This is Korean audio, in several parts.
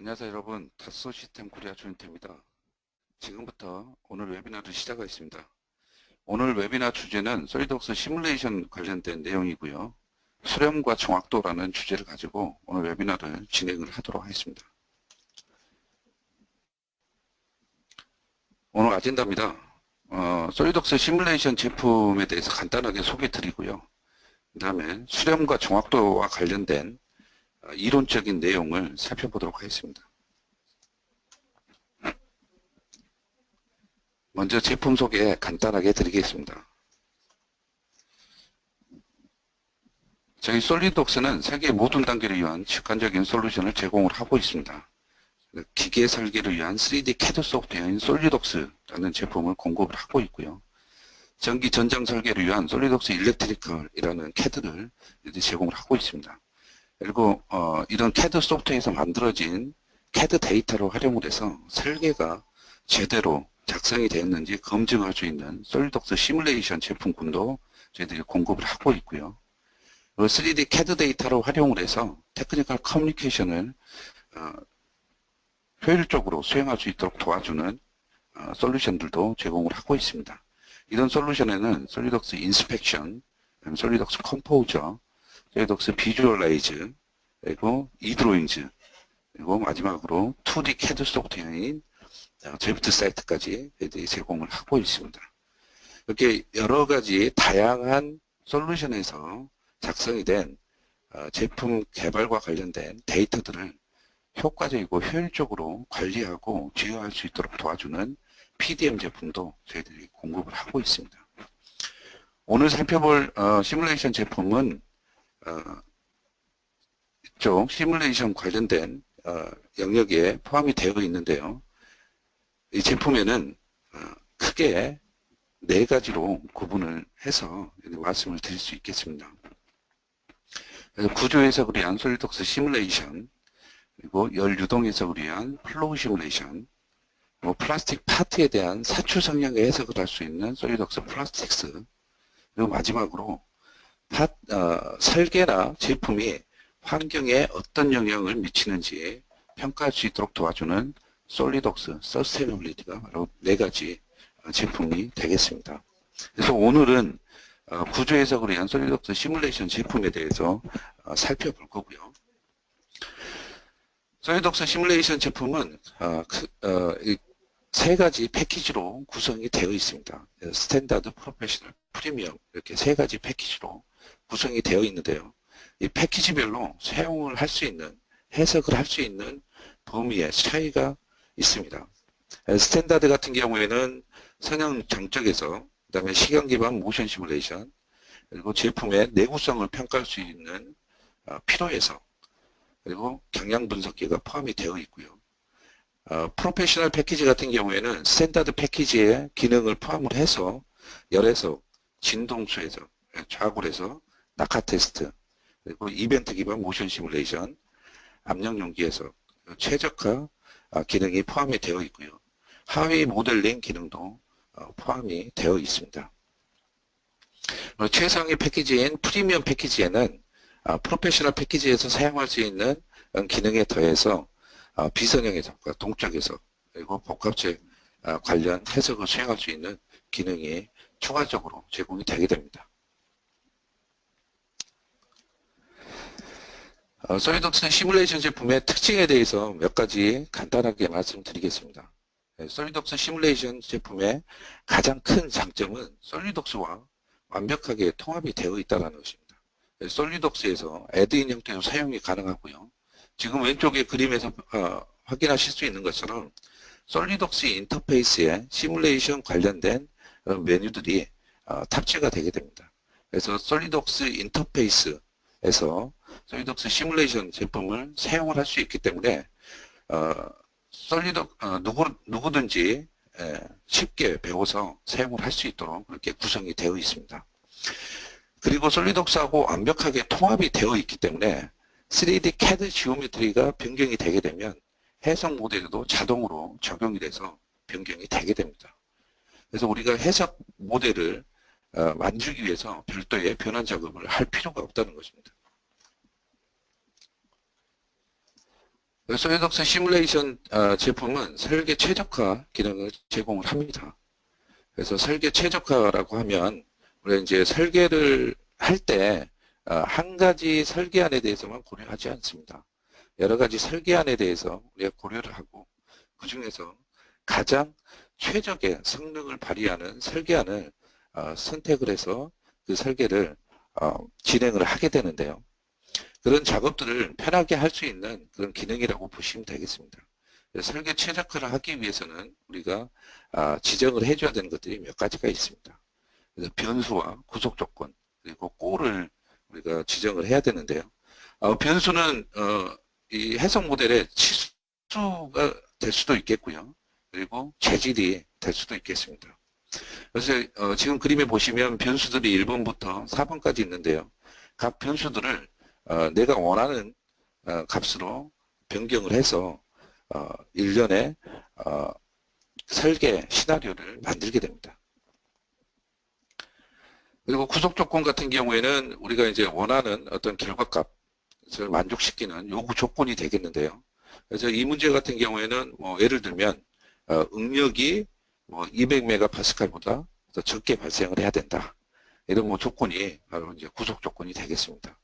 안녕하세요 여러분, 닷소 시스템 코리아 조인태입니다. 지금부터 오늘 웨비나를 시작하겠습니다. 오늘 웨비나 주제는 솔리드웍스 시뮬레이션 관련된 내용이고요. 수렴과 정확도라는 주제를 가지고 오늘 웨비나를 진행을 하도록 하겠습니다. 오늘 아젠다입니다. 솔리드웍스 시뮬레이션 제품에 대해서 간단하게 소개 드리고요. 그 다음에 수렴과 정확도와 관련된 이론적인 내용을 살펴보도록 하겠습니다. 먼저 제품 소개 간단하게 드리겠습니다. 저희 솔리드웍스는 세계 모든 단계를 위한 직관적인 솔루션을 제공을 하고 있습니다. 기계 설계를 위한 3D CAD 소프트웨어인 솔리드웍스라는 제품을 공급을 하고 있고요. 전기 전장 설계를 위한 솔리드웍스 일렉트리컬이라는 CAD를 제공을 하고 있습니다. 그리고 이런 CAD 소프트웨어에서 만들어진 CAD 데이터를 활용을 해서 설계가 제대로 작성이 되었는지 검증할 수 있는 솔리드웍스 시뮬레이션 제품군도 저희들이 공급을 하고 있고요. 3D CAD 데이터를 활용을 해서 테크니컬 커뮤니케이션을 효율적으로 수행할 수 있도록 도와주는 솔루션들도 제공을 하고 있습니다. 이런 솔루션에는 솔리드웍스 인스펙션, 솔리드웍스 컴포저, 솔리드웍스 비주얼라이즈, 그리고 이드로잉즈, 그리고 마지막으로 2D CAD 소프트웨어인 제프트 사이트까지 제공을 하고 있습니다. 이렇게 여러 가지 다양한 솔루션에서 작성이 된 제품 개발과 관련된 데이터들을 효과적이고 효율적으로 관리하고 제어할 수 있도록 도와주는 PDM 제품도 저희들이 공급을 하고 있습니다. 오늘 살펴볼 시뮬레이션 제품은 이쪽 시뮬레이션 관련된 영역에 포함이 되어 있는데요. 이 제품에는 크게 4가지로 구분을 해서 말씀을 드릴 수 있겠습니다. 그래서 구조 해석을 위한 솔리드웍스 시뮬레이션, 그리고 열 유동 해석을 위한 플로우 시뮬레이션, 플라스틱 파트에 대한 사출 성향의 해석을 할 수 있는 솔리드웍스 플라스틱스, 그리고 마지막으로 설계나 제품이 환경에 어떤 영향을 미치는지 평가할 수 있도록 도와주는 솔리드웍스 서스테이너빌리티가 바로 4가지 제품이 되겠습니다. 그래서 오늘은 구조 해석을 위한 솔리드웍스 시뮬레이션 제품에 대해서 살펴볼 거고요. 솔리드웍스 시뮬레이션 제품은 3가지 패키지로 구성이 되어 있습니다. 스탠다드, 프로페셔널, 프리미엄 이렇게 3가지 패키지로 구성이 되어 있는데요. 이 패키지별로 사용을 할 수 있는, 해석을 할 수 있는 범위의 차이가 있습니다. 스탠다드 같은 경우에는 성형 장적에서, 그 다음에 시경 기반 모션 시뮬레이션, 그리고 제품의 내구성을 평가할 수 있는 필요 해석, 그리고 경향 분석기가 포함이 되어 있고요. 프로페셔널 패키지 같은 경우에는 스탠다드 패키지의 기능을 포함을 해서 열해석, 진동수 해석, 좌굴 해석, 낙하 테스트, 그리고 이벤트 기반 모션 시뮬레이션, 압력 용기 해석, 최적화 기능이 포함이 되어 있고요. 하위 모델링 기능도 포함이 되어 있습니다. 최상위 패키지인 프리미엄 패키지에는 프로페셔널 패키지에서 사용할 수 있는 기능에 더해서 비선형 해석과 동적 해석, 그리고 복합체 관련 해석을 수행할 수 있는 기능이 추가적으로 제공이 되게 됩니다. 솔리드웍스 시뮬레이션 제품의 특징에 대해서 몇 가지 간단하게 말씀드리겠습니다. 솔리드웍스 시뮬레이션 제품의 가장 큰 장점은 솔리드웍스와 완벽하게 통합이 되어 있다는 것입니다. 솔리드웍스에서 애드인 형태로 사용이 가능하고요. 지금 왼쪽의 그림에서 확인하실 수 있는 것처럼 솔리드웍스 인터페이스에 시뮬레이션 관련된 메뉴들이 탑재가 되게 됩니다. 그래서 솔리드웍스 인터페이스에서 솔리드웍스 시뮬레이션 제품을 사용을 할 수 있기 때문에 누구든지 쉽게 배워서 사용을 할 수 있도록 그렇게 구성이 되어 있습니다. 그리고 솔리드웍스하고 완벽하게 통합이 되어 있기 때문에 3D CAD 지오메트리가 변경이 되게 되면 해석 모델에도 자동으로 적용이 돼서 변경이 되게 됩니다. 그래서 우리가 해석 모델을 만들기 위해서 별도의 변환 작업을 할 필요가 없다는 것입니다. 솔리덕스 시뮬레이션 제품은 설계 최적화 기능을 제공을 합니다. 그래서 설계 최적화라고 하면 우리가 이제 설계를 할 때 한 가지 설계안에 대해서만 고려하지 않습니다. 여러 가지 설계안에 대해서 우리가 고려를 하고 그 중에서 가장 최적의 성능을 발휘하는 설계안을 선택을 해서 그 설계를 진행을 하게 되는데요. 그런 작업들을 편하게 할 수 있는 그런 기능이라고 보시면 되겠습니다. 설계 최적화를 하기 위해서는 우리가 지정을 해줘야 되는 것들이 몇 가지가 있습니다. 그래서 변수와 구속 조건 그리고 골을 우리가 지정을 해야 되는데요. 변수는 이 해석 모델의 치수가 될 수도 있겠고요. 그리고 재질이 될 수도 있겠습니다. 그래서 지금 그림에 보시면 변수들이 1번부터 4번까지 있는데요. 각 변수들을 내가 원하는 값으로 변경을 해서 일련의 설계 시나리오를 만들게 됩니다. 그리고 구속 조건 같은 경우에는 우리가 이제 원하는 어떤 결과값을 만족시키는 요구 조건이 되겠는데요. 그래서 이 문제 같은 경우에는 뭐 예를 들면 응력이 뭐 200메가파스칼보다 더 적게 발생을 해야 된다. 이런 뭐 조건이 바로 이제 구속 조건이 되겠습니다.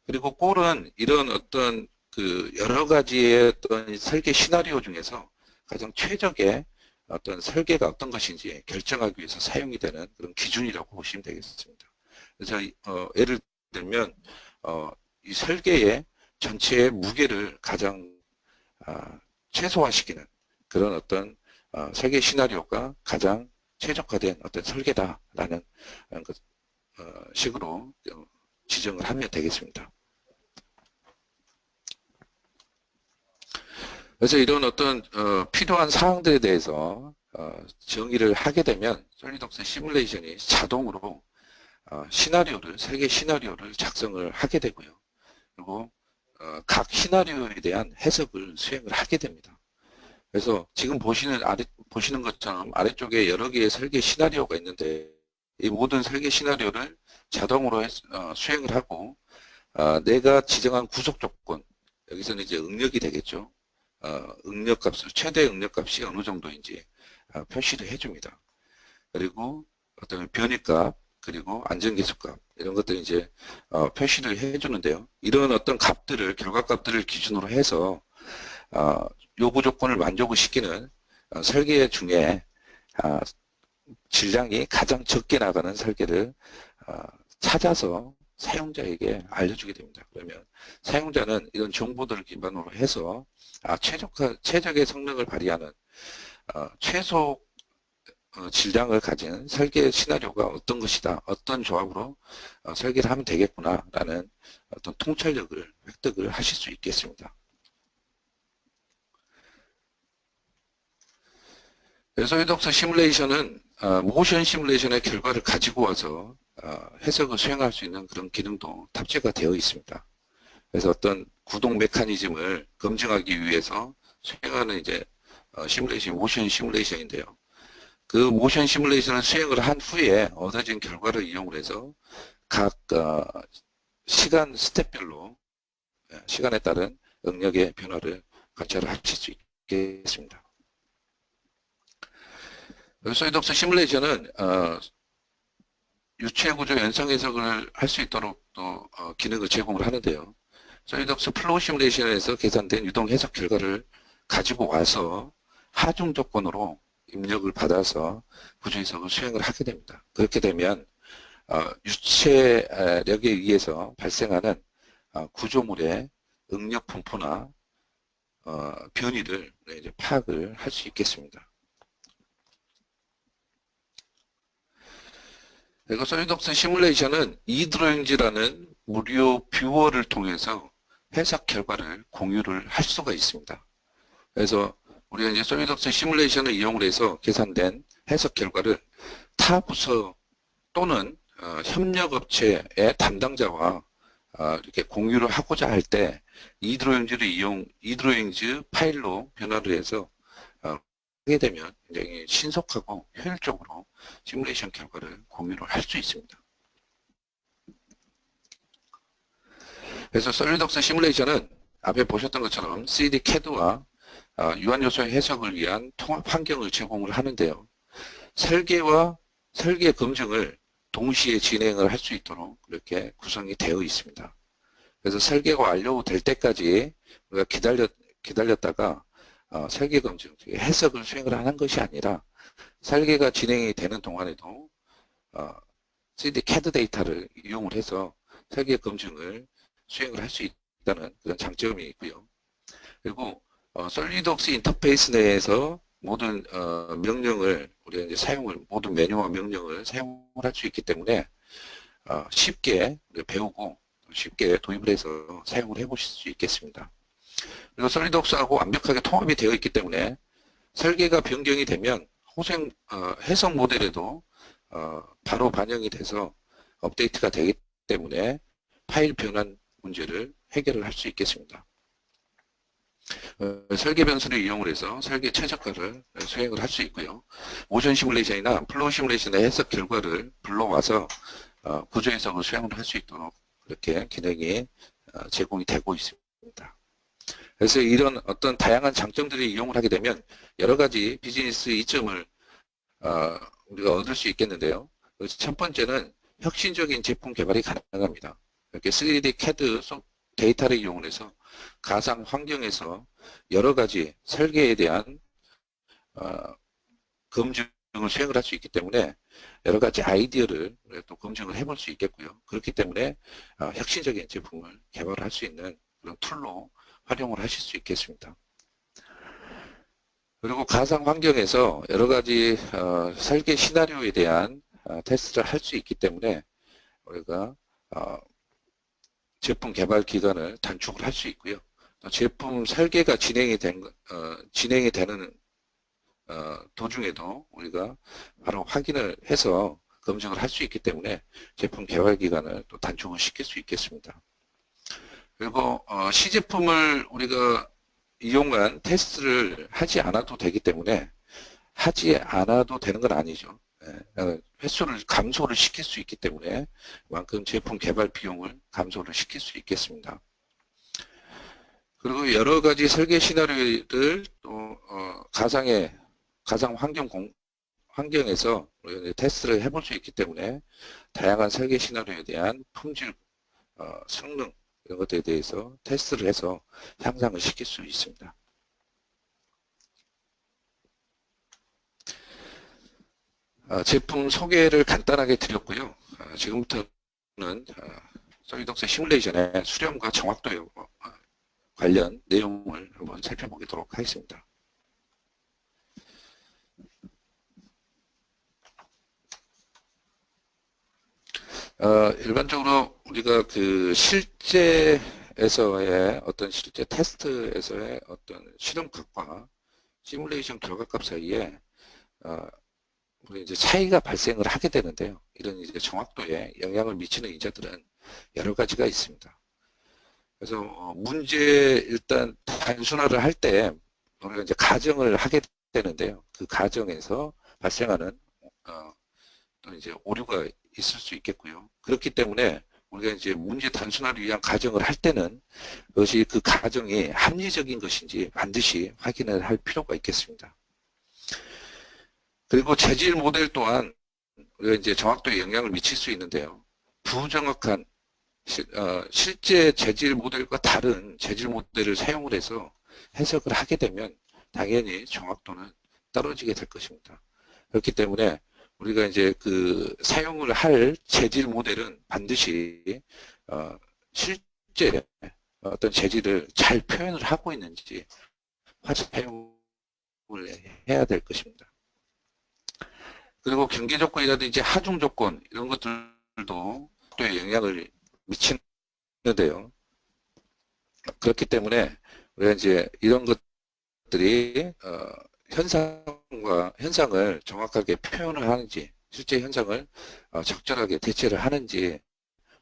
그리고 골은 이런 어떤 그 여러 가지의 어떤 설계 시나리오 중에서 가장 최적의 어떤 설계가 어떤 것인지 결정하기 위해서 사용이 되는 그런 기준이라고 보시면 되겠습니다. 그래서 예를 들면 이 설계의 전체의 무게를 가장 최소화시키는 그런 어떤 설계 시나리오가 가장 최적화된 어떤 설계다라는 식으로 지정을 하면 되겠습니다. 그래서 이런 어떤 필요한 사항들에 대해서 정의를 하게 되면 솔리덕스 시뮬레이션이 자동으로 시나리오를 설계 시나리오를 작성을 하게 되고요. 그리고 각 시나리오에 대한 해석을 수행을 하게 됩니다. 그래서 지금 보시는 것처럼 아래쪽에 여러 개의 설계 시나리오가 있는데 이 모든 설계 시나리오를 자동으로 수행을 하고 내가 지정한 구속 조건 여기서는 이제 응력이 되겠죠. 응력값을 최대 응력값이 어느 정도인지 표시를 해줍니다. 그리고 어떤 변이값 그리고 안전계수값 이런 것들 이제 표시를 해주는데요. 이런 어떤 값들을 결과값들을 기준으로 해서 요구 조건을 만족을 시키는 설계 중에 질량이 가장 적게 나가는 설계를 찾아서 사용자에게 알려주게 됩니다. 그러면 사용자는 이런 정보들을 기반으로 해서 최적의 성능을 발휘하는 최소 질량을 가진 설계 시나리오가 어떤 것이다, 어떤 조합으로 설계를 하면 되겠구나라는 어떤 통찰력을 획득을 하실 수 있겠습니다. 솔리덕스 시뮬레이션은 모션 시뮬레이션의 결과를 가지고 와서 해석을 수행할 수 있는 그런 기능도 탑재가 되어 있습니다. 그래서 어떤 구동 메커니즘을 검증하기 위해서 수행하는 이제 시뮬레이션, 모션 시뮬레이션인데요. 그 모션 시뮬레이션을 수행을 한 후에 얻어진 결과를 이용을 해서 각 시간 스텝별로 시간에 따른 응력의 변화를 관찰을 하실 수 있겠습니다. 솔리덕스 시뮬레이션은 유체구조 연상 해석을 할 수 있도록 또 기능을 제공을 하는데요. 솔리덕스 플로우 시뮬레이션에서 계산된 유동 해석 결과를 가지고 와서 하중 조건으로 입력을 받아서 구조 해석을 수행을 하게 됩니다. 그렇게 되면 유체력에 의해서 발생하는 구조물의 응력 분포나 변이를 이제 파악을 할 수 있겠습니다. 그리고 솔리덕스 시뮬레이션은 이드로잉즈라는 무료 뷰어를 통해서 해석 결과를 공유를 할 수가 있습니다. 그래서 우리가 이제 솔리덕스 시뮬레이션을 이용을 해서 계산된 해석 결과를 타 부서 또는 협력업체의 담당자와 이렇게 공유를 하고자 할 때 이드로잉즈 파일로 변화를 해서 하게 되면 굉장히 신속하고 효율적으로 시뮬레이션 결과를 공유를 할 수 있습니다. 그래서 솔리덕스 시뮬레이션은 앞에 보셨던 것처럼 3D CAD와 유한요소의 해석을 위한 통합 환경을 제공을 하는데요. 설계와 설계 검증을 동시에 진행을 할 수 있도록 이렇게 구성이 되어 있습니다. 그래서 설계가 완료될 때까지 우리가 기다렸다가 설계 검증, 해석을 수행을 하는 것이 아니라 설계가 진행이 되는 동안에도 3D CAD 데이터를 이용을 해서 설계 검증을 수행을 할 수 있다는 그런 장점이 있고요. 그리고 솔리드웍스 인터페이스 내에서 모든 명령을 우리가 이제 모든 메뉴와 명령을 사용을 할 수 있기 때문에 쉽게 배우고 쉽게 도입을 해서 사용을 해보실 수 있겠습니다. 그리고 솔리드웍스하고 완벽하게 통합이 되어 있기 때문에 설계가 변경이 되면 해석 모델에도 바로 반영이 돼서 업데이트가 되기 때문에 파일 변환 문제를 해결을 할 수 있겠습니다. 설계 변수를 이용을 해서 설계 최적화를 수행을 할 수 있고요. 모션 시뮬레이션이나 플로우 시뮬레이션의 해석 결과를 불러와서 구조 해석을 수행을 할 수 있도록 그렇게 기능이 제공이 되고 있습니다. 그래서 이런 어떤 다양한 장점들을 이용을 하게 되면 여러 가지 비즈니스 이점을 우리가 얻을 수 있겠는데요. 첫 번째는 혁신적인 제품 개발이 가능합니다. 이렇게 3D CAD 데이터를 이용해서 가상 환경에서 여러 가지 설계에 대한 검증을 수행을 할 수 있기 때문에 여러 가지 아이디어를 또 검증을 해볼 수 있겠고요. 그렇기 때문에 혁신적인 제품을 개발할 수 있는 그런 툴로 활용을 하실 수 있겠습니다. 그리고 가상 환경에서 여러 가지 설계 시나리오에 대한 테스트를 할 수 있기 때문에 우리가 제품 개발 기간을 단축을 할 수 있고요. 제품 설계가 진행이 되는 도중에도 우리가 바로 확인을 해서 검증을 할 수 있기 때문에 제품 개발 기간을 또 단축을 시킬 수 있겠습니다. 그리고 시제품을 우리가 이용한 테스트를 하지 않아도 되기 때문에 하지 않아도 되는 건 아니죠. 횟수를 감소를 시킬 수 있기 때문에 그만큼 제품 개발 비용을 감소를 시킬 수 있겠습니다. 그리고 여러 가지 설계 시나리오를 또 가상 환경에서 테스트를 해볼 수 있기 때문에 다양한 설계 시나리오에 대한 품질, 성능 이런 것들에 대해서 테스트를 해서 향상을 시킬 수 있습니다. 제품 소개를 간단하게 드렸고요. 지금부터는 솔리드웍스 시뮬레이션의 수렴과 정확도에 관련 내용을 한번 살펴보도록 하겠습니다. 일반적으로 우리가 그 실제 테스트에서의 어떤 실험값과 시뮬레이션 결과값 사이에 우리 이제 차이가 발생을 하게 되는데요. 이런 이제 정확도에 영향을 미치는 인자들은 여러 가지가 있습니다. 그래서 문제 일단 단순화를 할 때 우리가 이제 가정을 하게 되는데요. 그 가정에서 발생하는 또 이제 오류가 있을 수 있겠고요. 그렇기 때문에 우리가 이제 문제 단순화를 위한 가정을 할 때는 그것이 그 가정이 합리적인 것인지 반드시 확인을 할 필요가 있겠습니다. 그리고 재질 모델 또한 우리가 이제 정확도에 영향을 미칠 수 있는데요. 부정확한 실제 재질 모델과 다른 재질 모델을 사용을 해서 해석을 하게 되면 당연히 정확도는 떨어지게 될 것입니다. 그렇기 때문에 우리가 이제 그 사용을 할 재질 모델은 반드시 실제 어떤 재질을 잘 표현을 하고 있는지 사용을 해야 될 것입니다. 그리고 경계 조건이라든지 하중 조건 이런 것들도 또 영향을 미치는데요. 그렇기 때문에 우리가 이제 이런 것들이 현상을 정확하게 표현을 하는지 실제 현상을 적절하게 대체를 하는지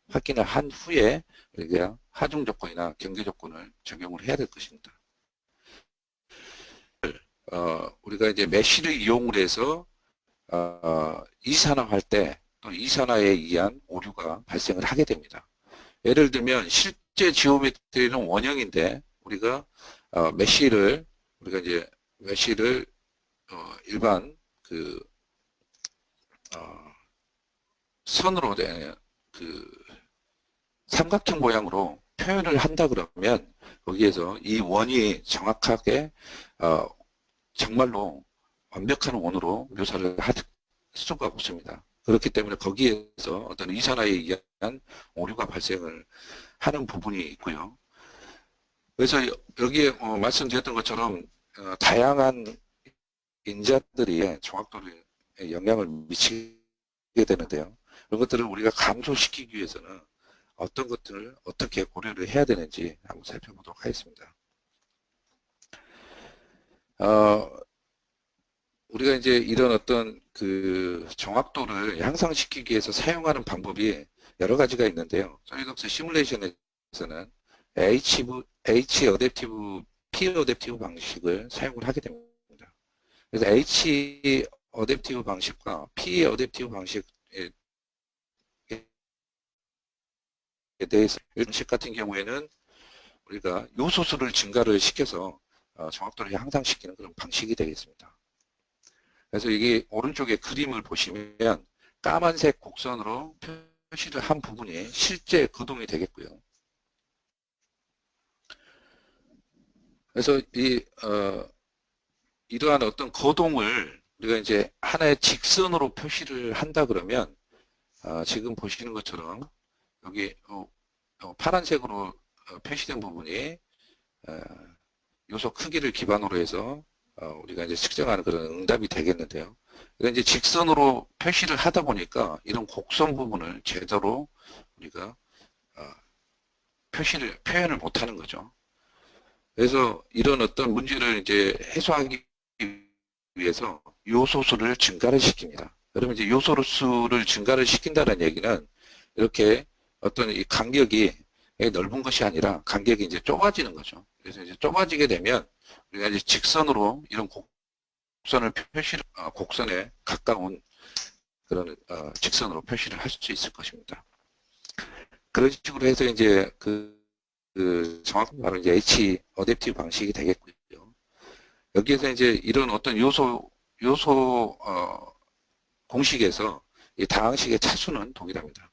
확인을 한 후에 우리가 하중 조건이나 경계 조건을 적용을 해야 될 것입니다. 우리가 이제 메쉬를 이용을 해서 이산화할 때 또 이산화에 의한 오류가 발생을 하게 됩니다. 예를 들면 실제 지오메트리는 원형인데 우리가 이제 메쉬를 일반 그 선으로 된 그 삼각형 모양으로 표현을 한다 그러면 거기에서 이 원이 정확하게 정말로 완벽한 원으로 묘사를 할 수가 없습니다. 그렇기 때문에 거기에서 어떤 이산화에 의한 오류가 발생을 하는 부분이 있고요. 그래서 여기에 말씀드렸던 것처럼 다양한 인자들이 정확도에 영향을 미치게 되는데요. 그런 것들을 우리가 감소시키기 위해서는 어떤 것들을 어떻게 고려를 해야 되는지 한번 살펴보도록 하겠습니다. 우리가 이제 이런 어떤 그 정확도를 향상시키기 위해서 사용하는 방법이 여러 가지가 있는데요. 소리독스 시뮬레이션에서는 H 어댑티브, P 어댑티브 방식을 사용을 하게 됩니다. 그래서 H 어댑티브 방식과 P 어댑티브 방식에 대해서 방식 같은 경우에는 우리가 요소수를 증가를 시켜서 정확도를 향상시키는 그런 방식이 되겠습니다. 그래서 이게 오른쪽에 그림을 보시면 까만색 곡선으로 표시를 한 부분이 실제 거동이 되겠고요. 그래서 이러한 어떤 거동을 우리가 이제 하나의 직선으로 표시를 한다 그러면 지금 보시는 것처럼 여기 파란색으로 표시된 부분이 요소 크기를 기반으로 해서 우리가 이제 측정하는 그런 응답이 되겠는데요. 그러니까 이제 직선으로 표시를 하다 보니까 이런 곡선 부분을 제대로 우리가 표현을 못하는 거죠. 그래서 이런 어떤 문제를 이제 해소하기 위해서 요소수를 증가를 시킵니다. 그러면 이제 요소수를 증가를 시킨다는 얘기는 이렇게 어떤 이 간격이 넓은 것이 아니라 간격이 이제 좁아지는 거죠. 그래서 이제 좁아지게 되면 우리가 이제 직선으로 이런 곡선을 곡선에 가까운 그런 직선으로 표시를 할 수 있을 것입니다. 그런 식으로 해서 이제 정확히 바로 이제 H 어댑티브 방식이 되겠고요. 여기에서 이제 이런 어떤 요소 공식에서 이 다항식의 차수는 동일합니다.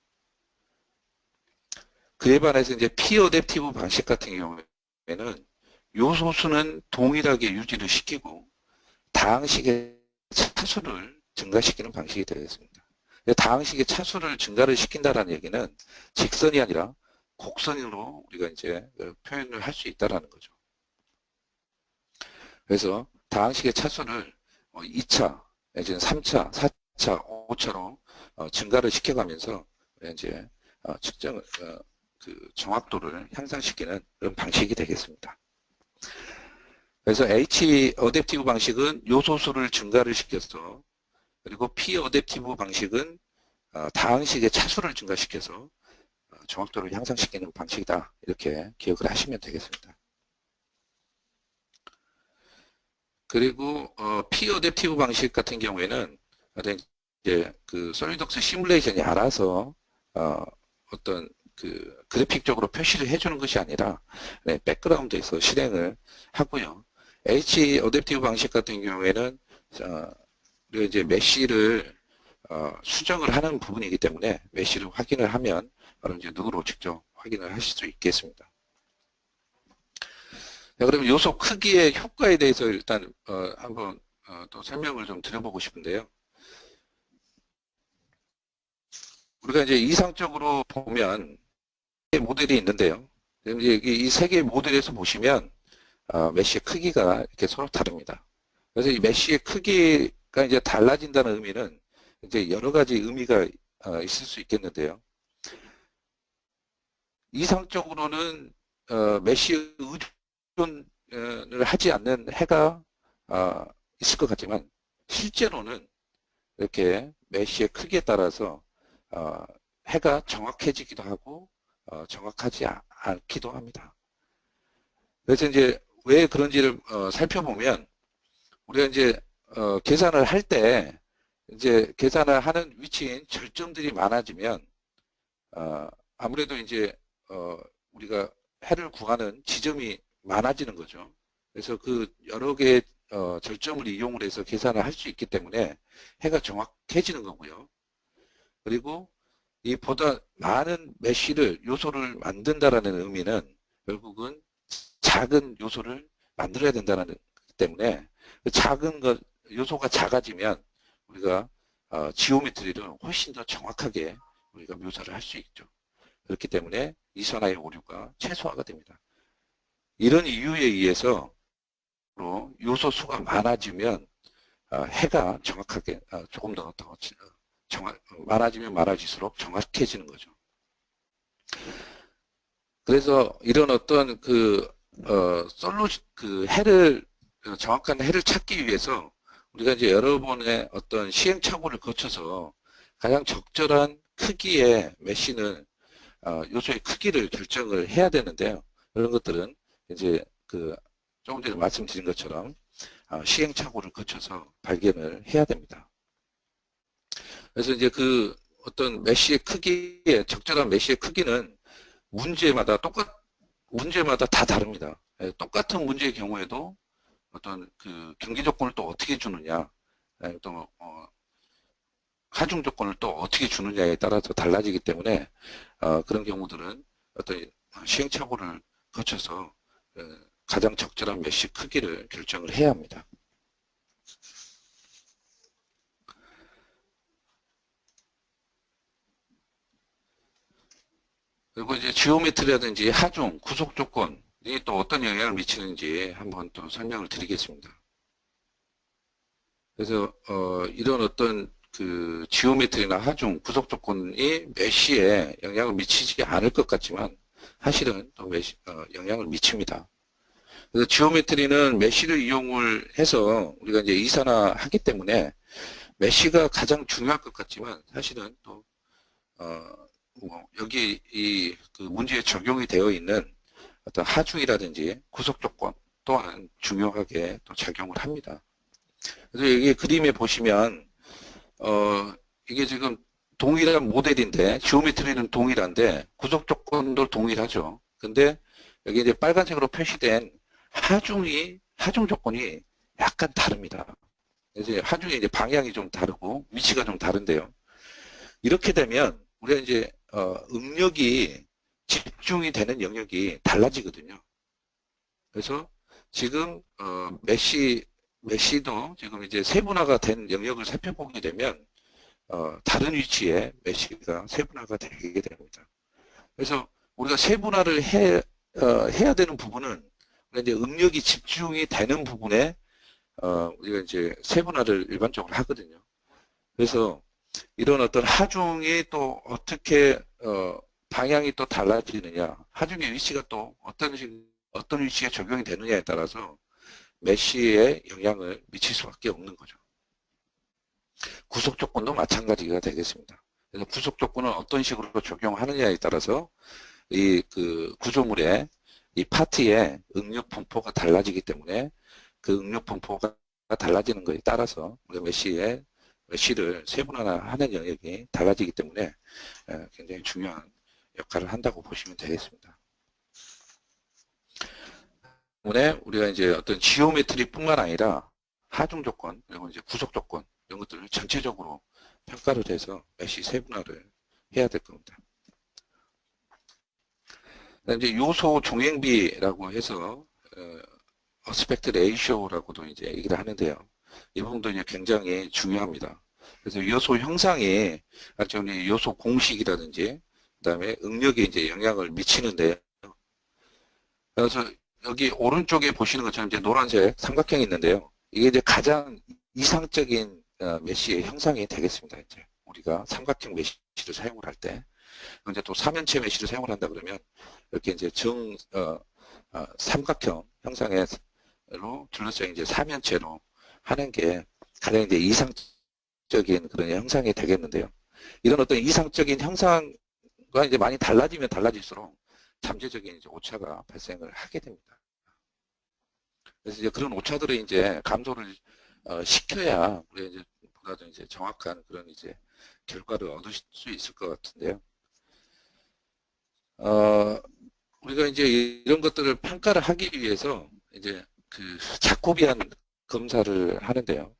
그에 반해서 이제 P 어댑티브 방식 같은 경우에는 요소수는 동일하게 유지를 시키고 다항식의 차수를 증가시키는 방식이 되겠습니다. 다항식의 차수를 증가를 시킨다는 얘기는 직선이 아니라 곡선으로 우리가 이제 표현을 할 수 있다는 거죠. 그래서 다항식의 차수를 2차, 내지는 3차, 4차, 5차로 증가를 시켜가면서 이제 그 정확도를 향상시키는 그런 방식이 되겠습니다. 그래서 H 어댑티브 방식은 요소수를 증가를 시켜서, 그리고 P 어댑티브 방식은 다항식의 차수를 증가시켜서 정확도를 향상시키는 방식이다. 이렇게 기억을 하시면 되겠습니다. 그리고 P 어댑티브 방식 같은 경우에는 이제 그 솔리독스 시뮬레이션이 알아서 어떤 그 그래픽적으로 표시를 해주는 것이 아니라 백그라운드에서 실행을 하고요. H 어댑티브 방식 같은 경우에는 이제 메쉬를 수정을 하는 부분이기 때문에 메쉬를 확인을 하면 바로 이제 눈으로 직접 확인을 하실 수 있겠습니다. 자, 그러면 요소 크기의 효과에 대해서 일단 한번 또 설명을 좀 드려보고 싶은데요. 우리가 이제 이상적으로 보면 모델이 있는데요. 이제 이 세 개의 모델에서 보시면 메쉬의 크기가 이렇게 서로 다릅니다. 그래서 이 메쉬의 크기가 이제 달라진다는 의미는 이제 여러 가지 의미가 있을 수 있겠는데요. 이상적으로는 메쉬 의존을 하지 않는 해가 있을 것 같지만 실제로는 이렇게 메쉬의 크기에 따라서 해가 정확해지기도 하고 정확하지 않기도 합니다. 그래서 이제 왜 그런지를 살펴보면 우리가 이제 계산을 할 때 이제 계산을 하는 위치인 절점들이 많아지면 아무래도 이제 우리가 해를 구하는 지점이 많아지는 거죠. 그래서 그 여러 개의 절점을 이용을 해서 계산을 할 수 있기 때문에 해가 정확해지는 거고요. 그리고 이 보다 많은 메쉬를 요소를 만든다라는 의미는 결국은 작은 요소를 만들어야 된다는 거기 때문에 그 작은 것 요소가 작아지면 우리가 지오메트리를 훨씬 더 정확하게 우리가 묘사를 할 수 있죠. 그렇기 때문에 이산화의 오류가 최소화가 됩니다. 이런 이유에 의해서 요소 수가 많아지면 해가 정확하게 조금 더 많아지면 많아질수록 정확해지는 거죠. 그래서 이런 어떤 해를 정확한 해를 찾기 위해서 우리가 이제 여러 번의 어떤 시행착오를 거쳐서 가장 적절한 크기의 메쉬는 요소의 크기를 결정을 해야 되는데요. 이런 것들은 이제 조금 전에 말씀드린 것처럼 시행착오를 거쳐서 발견을 해야 됩니다. 그래서 이제 어떤 메쉬의 크기의 적절한 메쉬의 크기는 문제마다 다 다릅니다. 똑같은 문제의 경우에도 어떤 경기 조건을 또 어떻게 주느냐, 또 하중 조건을 또 어떻게 주느냐에 따라서 달라지기 때문에 그런 경우들은 어떤 시행착오를 거쳐서 가장 적절한 메쉬 크기를 결정을 해야 합니다. 그리고 이제 지오메트리라든지 하중, 구속 조건이 또 어떤 영향을 미치는지 한번 또 설명을 드리겠습니다. 그래서 이런 어떤 지오메트리나 하중, 구속 조건이 메쉬에 영향을 미치지 않을 것 같지만 사실은 또 영향을 미칩니다. 그래서 지오메트리는 메쉬를 이용을 해서 우리가 이제 이산화하기 때문에 메쉬가 가장 중요할 것 같지만 사실은 또 여기 문제에 적용이 되어 있는 어떤 하중이라든지 구속 조건 또한 중요하게 또 작용을 합니다. 그래서 여기 그림에 보시면 이게 지금 동일한 모델인데 지오메트리는 동일한데 구속 조건도 동일하죠. 근데 여기 이제 빨간색으로 표시된 하중 조건이 약간 다릅니다. 그래서 하중의 이제 방향이 좀 다르고 위치가 좀 다른데요. 이렇게 되면 우리가 이제 응력이 집중이 되는 영역이 달라지거든요. 그래서 지금 메쉬도 지금 이제 세분화가 된 영역을 살펴보게 되면 다른 위치에 메쉬가 세분화가 되게 됩니다. 그래서 우리가 세분화를 해야 되는 부분은 이제 응력이 집중이 되는 부분에 우리가 이제 세분화를 일반적으로 하거든요. 그래서 이런 어떤 하중이 또 어떻게 방향이 또 달라지느냐, 하중의 위치가 또 어떤 위치에 적용이 되느냐에 따라서 메쉬에 영향을 미칠 수밖에 없는 거죠. 구속 조건도 마찬가지가 되겠습니다. 그래서 구속 조건은 어떤 식으로 적용하느냐에 따라서 이 구조물의 이 파트의 응력 분포가 달라지기 때문에 그 응력 분포가 달라지는 것에 따라서 우리가 메쉬를 세분화하는 영역이 달라지기 때문에 굉장히 중요한 역할을 한다고 보시면 되겠습니다. 때문에 우리가 이제 어떤 지오메트리뿐만 아니라 하중 조건 그리고 이제 구속 조건 이런 것들을 전체적으로 평가를 해서 메쉬 세분화를 해야 될 겁니다. 이제 요소 종횡비라고 해서 어스펙트 레이쇼라고도 이제 얘기를 하는데요. 이 부분도 이제 굉장히 중요합니다. 그래서 요소 형상이 요소 공식이라든지 그다음에 응력에 이제 영향을 미치는데요. 그래서 여기 오른쪽에 보시는 것처럼 이제 노란색 삼각형이 있는데요. 이게 이제 가장 이상적인 메쉬의 형상이 되겠습니다. 이제 우리가 삼각형 메쉬를 사용을 할 때, 이제 또 삼연체 메쉬를 사용을 한다 그러면 이렇게 이제 삼각형 형상으로 둘러싸인 이제 삼연체로 하는 게 가장 이제 이상적인 그런 형상이 되겠는데요. 이런 어떤 이상적인 형상과 이제 많이 달라지면 달라질수록 잠재적인 이제 오차가 발생을 하게 됩니다. 그래서 이제 그런 오차들을 이제 감소를 시켜야 우리가 이제 보다 더 이제 정확한 그런 이제 결과를 얻을 수 있을 것 같은데요. 우리가 이제 이런 것들을 평가를 하기 위해서 이제 그 자코비안 검사를 하는데요.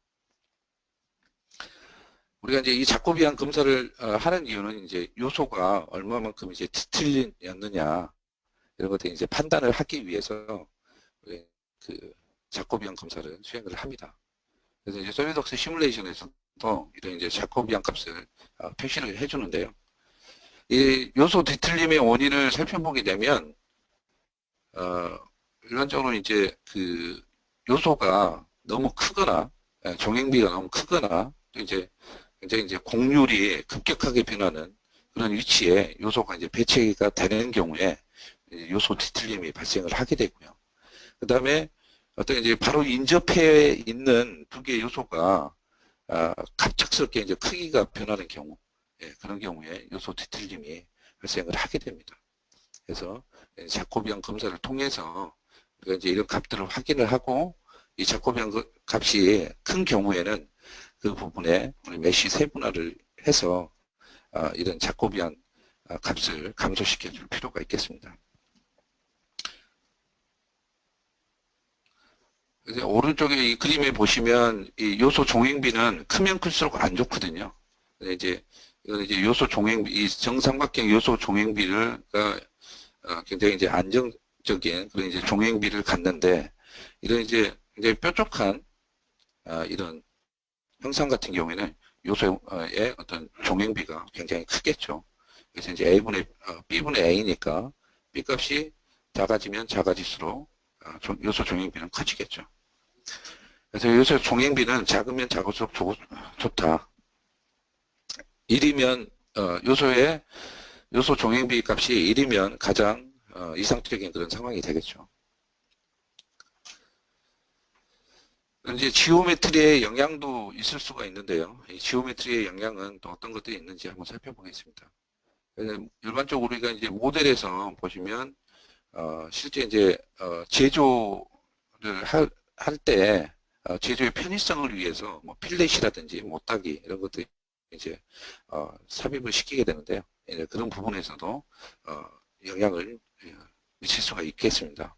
우리가 이제 이 자코비안 검사를 하는 이유는 이제 요소가 얼마만큼 이제 뒤틀렸느냐 이런 것들 이제 판단을 하기 위해서 그 자코비안 검사를 수행을 합니다. 그래서 이제 솔리덕스 시뮬레이션에서도 이런 이제 자코비안 값을 표시를 해주는데요. 이 요소 뒤틀림의 원인을 살펴보게 되면 일반적으로 이제 그 요소가 너무 크거나 종횡비가 너무 크거나 또 이제 굉장히 이제 곡률이 급격하게 변하는 그런 위치에 요소가 이제 배치가 되는 경우에 요소 뒤틀림이 발생을 하게 되고요. 그 다음에 어떤 이제 바로 인접해 있는 두 개의 요소가 갑작스럽게 이제 크기가 변하는 경우, 그런 경우에 요소 뒤틀림이 발생을 하게 됩니다. 그래서 자코비안 검사를 통해서 우리가 이제 이런 값들을 확인을 하고 이 자코비안 값이 큰 경우에는 그 부분에 우리 메쉬 세분화를 해서 이런 자코비안 값을 감소시켜 줄 필요가 있겠습니다. 오른쪽에 이 그림에 보시면 이 요소 종횡비는 크면 클수록 안 좋거든요. 이제 이건 이제 요소 종횡비, 이 정삼각형 요소 종횡비를 굉장히 이제 안정적인 그런 이제 종횡비를 갖는데 이런 이제 굉장히 뾰족한 이런 형상 같은 경우에는 요소의 어떤 종횡비가 굉장히 크겠죠. 그래서 이제 A분의 B분의 A니까 B 값이 작아지면 작아질수록 요소 종횡비는 커지겠죠. 그래서 요소 종횡비는 작으면 작을수록 좋다. 1이면 요소 종횡비 값이 1이면 가장 이상적인 그런 상황이 되겠죠. 이제 지오메트리의 영향도 있을 수가 있는데요. 이 지오메트리의 영향은 또 어떤 것들이 있는지 한번 살펴보겠습니다. 일반적으로 우리가 이제 모델에서 보시면 실제 이제 제조를 할 때 제조의 편의성을 위해서 뭐 필렛이라든지 못따기 이런 것들 이제 삽입을 시키게 되는데요. 그런 부분에서도 영향을 미칠 수가 있겠습니다.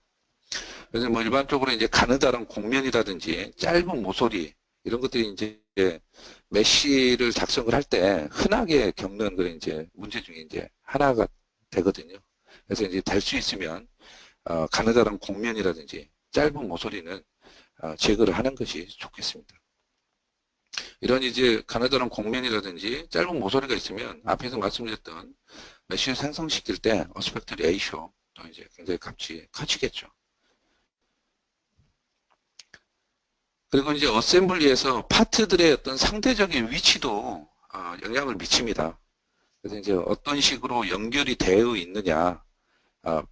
그래서 뭐 일반적으로 이제 가느다란 곡면이라든지 짧은 모서리 이런 것들이 이제 메쉬를 작성을 할 때 흔하게 겪는 그런 이제 문제 중에 이제 하나가 되거든요. 그래서 이제 될 수 있으면 가느다란 곡면이라든지 짧은 모서리는 제거를 하는 것이 좋겠습니다. 이런 이제 가느다란 곡면이라든지 짧은 모서리가 있으면 앞에서 말씀드렸던 메쉬를 생성시킬 때 어스펙트 레이쇼 또 이제 굉장히 값이 커지겠죠. 그리고 이제 어셈블리에서 파트들의 어떤 상대적인 위치도 영향을 미칩니다. 그래서 이제 어떤 식으로 연결이 되어 있느냐,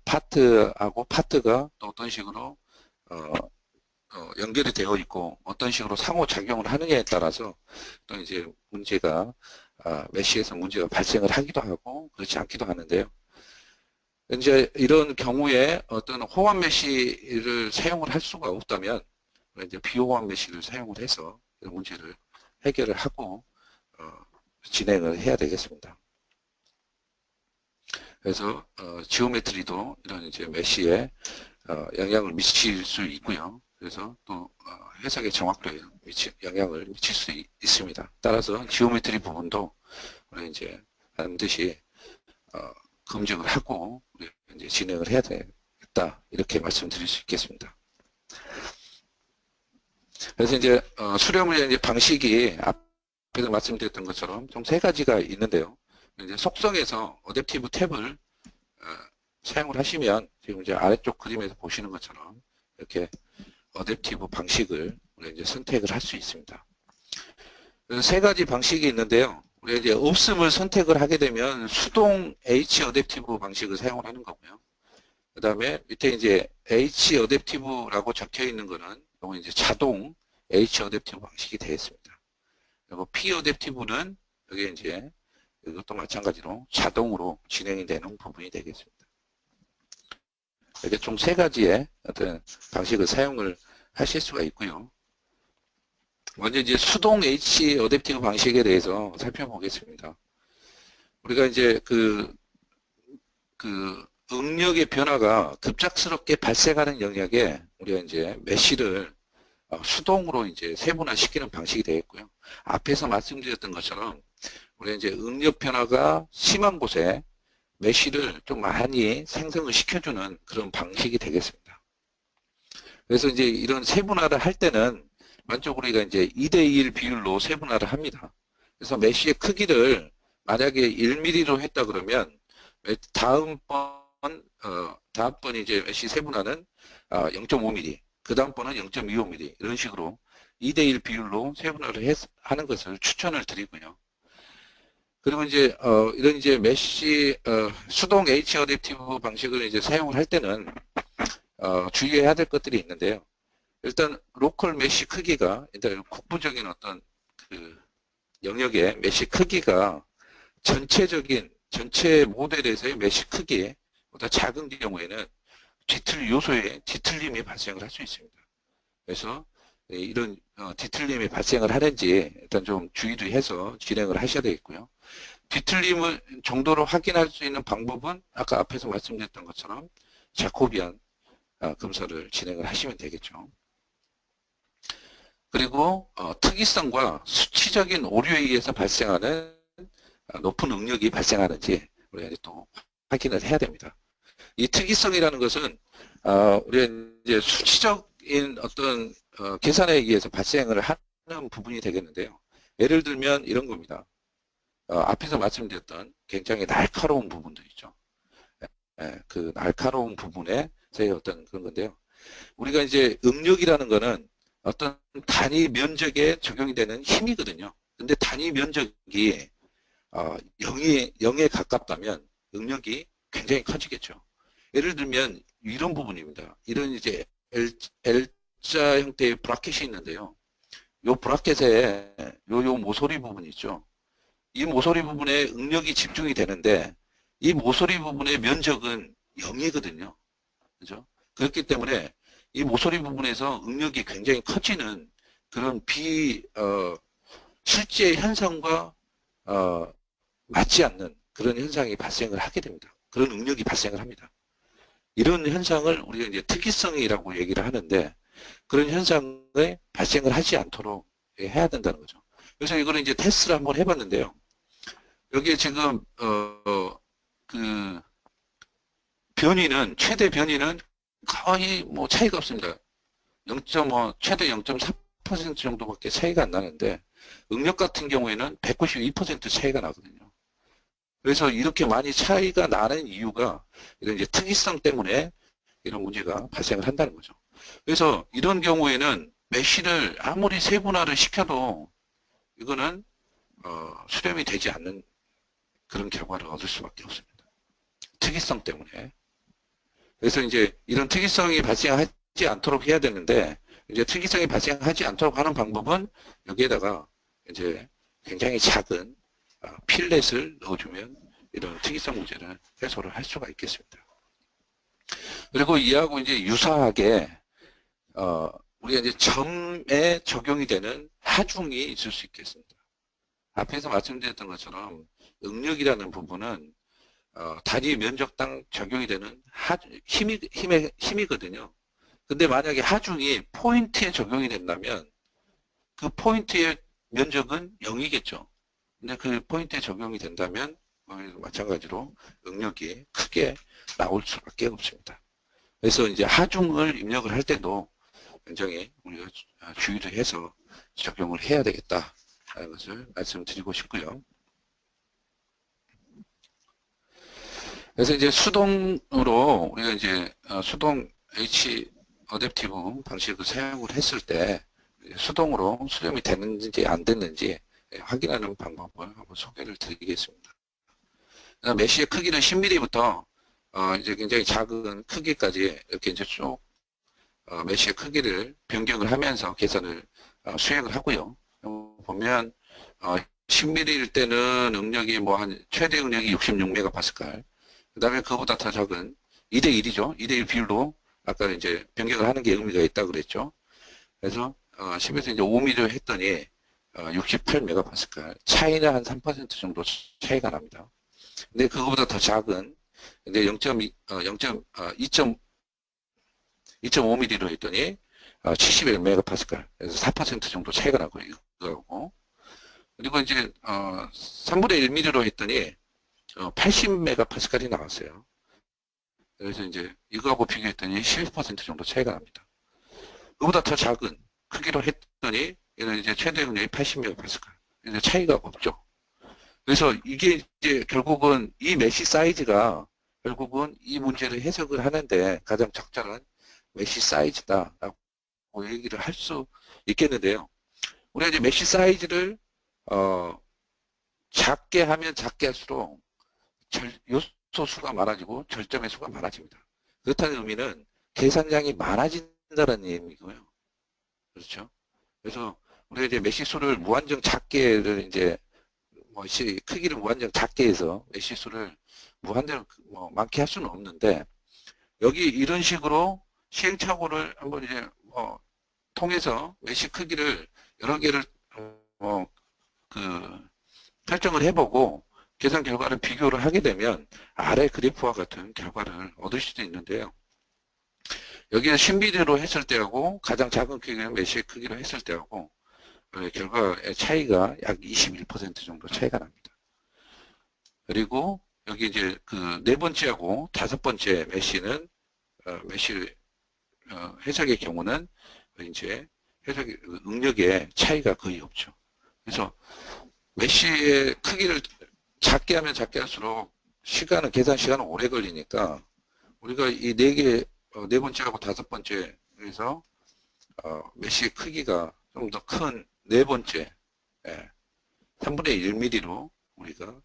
파트하고 파트가 또 어떤 식으로 연결이 되어 있고 어떤 식으로 상호작용을 하느냐에 따라서 또 이제 문제가 메쉬에서 문제가 발생을 하기도 하고 그렇지 않기도 하는데요. 이제 이런 경우에 어떤 호환 메쉬를 사용을 할 수가 없다면 이제 비호환 메쉬를 사용을 해서 문제를 해결을 하고 진행을 해야 되겠습니다. 그래서 지오메트리도 이런 이제 메쉬에 영향을 미칠 수 있고요. 그래서 또 해석의 정확도에 영향을 미칠 수 있습니다. 따라서 지오메트리 부분도 우리 이제 반드시 검증을 하고 우리 이제 진행을 해야 되겠다 이렇게 말씀드릴 수 있겠습니다. 그래서 이제 수렴의 이제 방식이 앞에서 말씀드렸던 것처럼 총 3가지가 있는데요. 이제 속성에서 어댑티브 탭을 사용을 하시면 지금 이제 아래쪽 그림에서 보시는 것처럼 이렇게 어댑티브 방식을 우리가 이제 선택을 할 수 있습니다. 그래서 3가지 방식이 있는데요. 우리가 이제 없음을 선택을 하게 되면 수동 H 어댑티브 방식을 사용을 하는 거고요. 그 다음에 밑에 이제 H 어댑티브라고 적혀 있는 거는 이제 자동 H 어댑티브 방식이 되겠습니다. 그리고 P 어댑티브는 여기 이제 이것도 마찬가지로 자동으로 진행이 되는 부분이 되겠습니다. 이렇게 총 3가지의 어떤 방식을 사용을 하실 수가 있고요. 먼저 이제 수동 H 어댑티브 방식에 대해서 살펴보겠습니다. 우리가 이제 그 응력의 변화가 급작스럽게 발생하는 영역에 우리가 이제 메쉬를 수동으로 이제 세분화시키는 방식이 되겠고요. 앞에서 말씀드렸던 것처럼 우리가 이제 응력 변화가 심한 곳에 메쉬를 좀 많이 생성을 시켜주는 그런 방식이 되겠습니다. 그래서 이제 이런 세분화를 할 때는 만족으로 우리가 이제 2대1 비율로 세분화를 합니다. 그래서 메쉬의 크기를 만약에 1mm로 했다 그러면 다음번 이제 메쉬 세분화는 0.5mm, 그 다음번은 0.25mm 이런 식으로 2대1 비율로 세분화를 하는 것을 추천을 드리고요. 그리고 이제 이런 이제 메쉬 수동 H 어댑티브 방식을 이제 사용을 할 때는 주의해야 될 것들이 있는데요. 일단 로컬 메쉬 크기가 일단 국부적인 어떤 그 영역의 메쉬 크기가 전체 모델에서의 메쉬 크기보다 작은 경우에는 요소의 뒤틀림이 발생을 할 수 있습니다. 그래서 이런 뒤틀림이 발생을 하는지 일단 좀 주의를 해서 진행을 하셔야 되겠고요. 뒤틀림을 정도로 확인할 수 있는 방법은 아까 앞에서 말씀드렸던 것처럼 자코비안 검사를 진행을 하시면 되겠죠. 그리고 특이성과 수치적인 오류에 의해서 발생하는 높은 응력이 발생하는지 우리가 또 확인을 해야 됩니다. 이 특이성이라는 것은 우리가 이제 수치적인 어떤 계산에 의해서 발생을 하는 부분이 되겠는데요. 예를 들면 이런 겁니다. 앞에서 말씀드렸던 굉장히 날카로운 부분들 있죠. 그 날카로운 부분에서의 어떤 그런 건데요. 우리가 이제 응력이라는 거는 어떤 단위 면적에 적용이 되는 힘이거든요. 근데 단위 면적이 0에 가깝다면 응력이 굉장히 커지겠죠. 예를 들면 이런 부분입니다. 이런 이제 L자 형태의 브라켓이 있는데요. 요 브라켓에 요 모서리 부분 있죠. 이 모서리 부분에 응력이 집중이 되는데 이 모서리 부분의 면적은 0이거든요. 그죠? 그렇기 때문에 이 모서리 부분에서 응력이 굉장히 커지는 그런 실제 현상과 맞지 않는 그런 현상이 발생을 하게 됩니다. 그런 응력이 발생을 합니다. 이런 현상을 우리가 이제 특이성이라고 얘기를 하는데 그런 현상에 발생을 하지 않도록 해야 된다는 거죠. 그래서 이거는 이제 테스트를 한번 해봤는데요. 여기에 지금 그 최대 변이는 거의 뭐 차이가 없습니다. 0.5 최대 0.4% 정도밖에 차이가 안 나는데 응력 같은 경우에는 192% 차이가 나거든요. 그래서 이렇게 많이 차이가 나는 이유가 이런 이제 특이성 때문에 이런 문제가 발생을 한다는 거죠. 그래서 이런 경우에는 메쉬를 아무리 세분화를 시켜도 이거는 수렴이 되지 않는 그런 결과를 얻을 수밖에 없습니다. 특이성 때문에. 그래서 이제 이런 특이성이 발생하지 않도록 해야 되는데 이제 특이성이 발생하지 않도록 하는 방법은 여기에다가 이제 굉장히 작은 필렛을 넣어주면 이런 특이성 문제를 해소를 할 수가 있겠습니다. 그리고 이하고 이제 유사하게 우리가 이제 점에 적용이 되는 하중이 있을 수 있겠습니다. 앞에서 말씀드렸던 것처럼 응력이라는 부분은 단위 면적당 적용이 되는 힘이거든요. 근데 만약에 하중이 포인트에 적용이 된다면 그 포인트의 면적은 0이겠죠. 근데 그 포인트에 적용이 된다면 마찬가지로 응력이 크게 나올 수밖에 없습니다. 그래서 이제 하중을 입력을 할 때도 굉장히 우리가 주의를 해서 적용을 해야 되겠다는 것을 말씀드리고 싶고요. 그래서 이제 수동으로 우리가 이제 수동 H 어댑티브 방식을 사용을 했을 때 수동으로 수렴이 됐는지 안 됐는지 확인하는 방법을 한번 소개를 드리겠습니다. 메쉬의 크기는 10mm부터 이제 굉장히 작은 크기까지 이렇게 이제 쭉 메쉬의 크기를 변경을 하면서 계산을 수행을 하고요. 보면 10mm일 때는 응력이 뭐 한 최대 응력이 66MPa. 그 다음에 그보다 더 작은 2대1이죠. 2대1 비율로 아까 이제 변경을 하는 게 의미가 있다 그랬죠. 그래서 10에서 이제 5mm 했더니 68MPa. 차이는 한 3% 정도 차이가 납니다. 근데 그거보다 더 작은 근데 2.5mm로 했더니 71메가파스칼. 그래서 4% 정도 차이가 나고 이거하고. 그리고 이제 3분의 1mm로 했더니 80메가파스칼이 나왔어요. 그래서 이제 이거하고 비교했더니 11% 정도 차이가 납니다. 그보다 더 작은 크기로 했더니 얘는 이제 최대 용량이 80메가파스칼. 이제 차이가 없죠. 그래서 이게 이제 결국은 이 메쉬 사이즈가 결국은 이 문제를 해석을 하는데 가장 적절한 메쉬 사이즈다라고 얘기를 할 수 있겠는데요. 우리가 이제 메쉬 사이즈를 작게 하면 작게 할수록 요소 수가 많아지고 절점의 수가 많아집니다. 그렇다는 의미는 계산량이 많아진다는 의미고요. 그렇죠? 그래서 우리가 이제 메쉬 수를 무한정 작게를 이제 크기를 무한정 작게 해서 메쉬 수를 무한대로 많게 할 수는 없는데, 여기 이런 식으로 시행착오를 한번 이제 통해서 메쉬 크기를 여러 개를 설정을 해보고 계산 결과를 비교를 하게 되면 아래 그래프와 같은 결과를 얻을 수도 있는데요. 여기에 10mm로 했을 때하고 가장 작은 크기는 메쉬 크기로 했을 때하고 결과의 차이가 약 21% 정도 차이가 납니다. 그리고 여기 이제 그 네 번째하고 다섯 번째 메쉬는 메쉬 해석의 경우는 이제 해석의 응력의 차이가 거의 없죠. 그래서 메쉬의 크기를 작게 하면 작게 할수록 계산 시간은 오래 걸리니까 우리가 이 네 번째하고 다섯 번째에서 메쉬의 크기가 좀 더 큰 네 번째 3분의 1mm로 우리가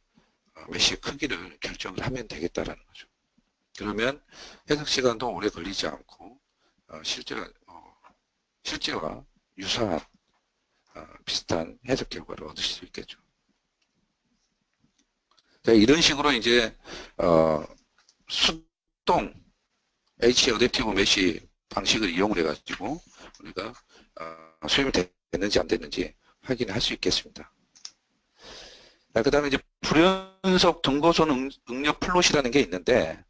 메쉬의 크기를 결정을 하면 되겠다라는 거죠. 그러면 해석 시간도 오래 걸리지 않고 실제와 유사한 비슷한 해석 결과를 얻을 수 있겠죠. 자, 이런 식으로 이제 수동 H 어댑티브 메쉬 방식을 이용을 해가지고 우리가 수렴이 됐는지 안 됐는지 확인할 수 있겠습니다. 그 다음에 이제 불연속 등고선 응력 플롯이라는 게 있는데,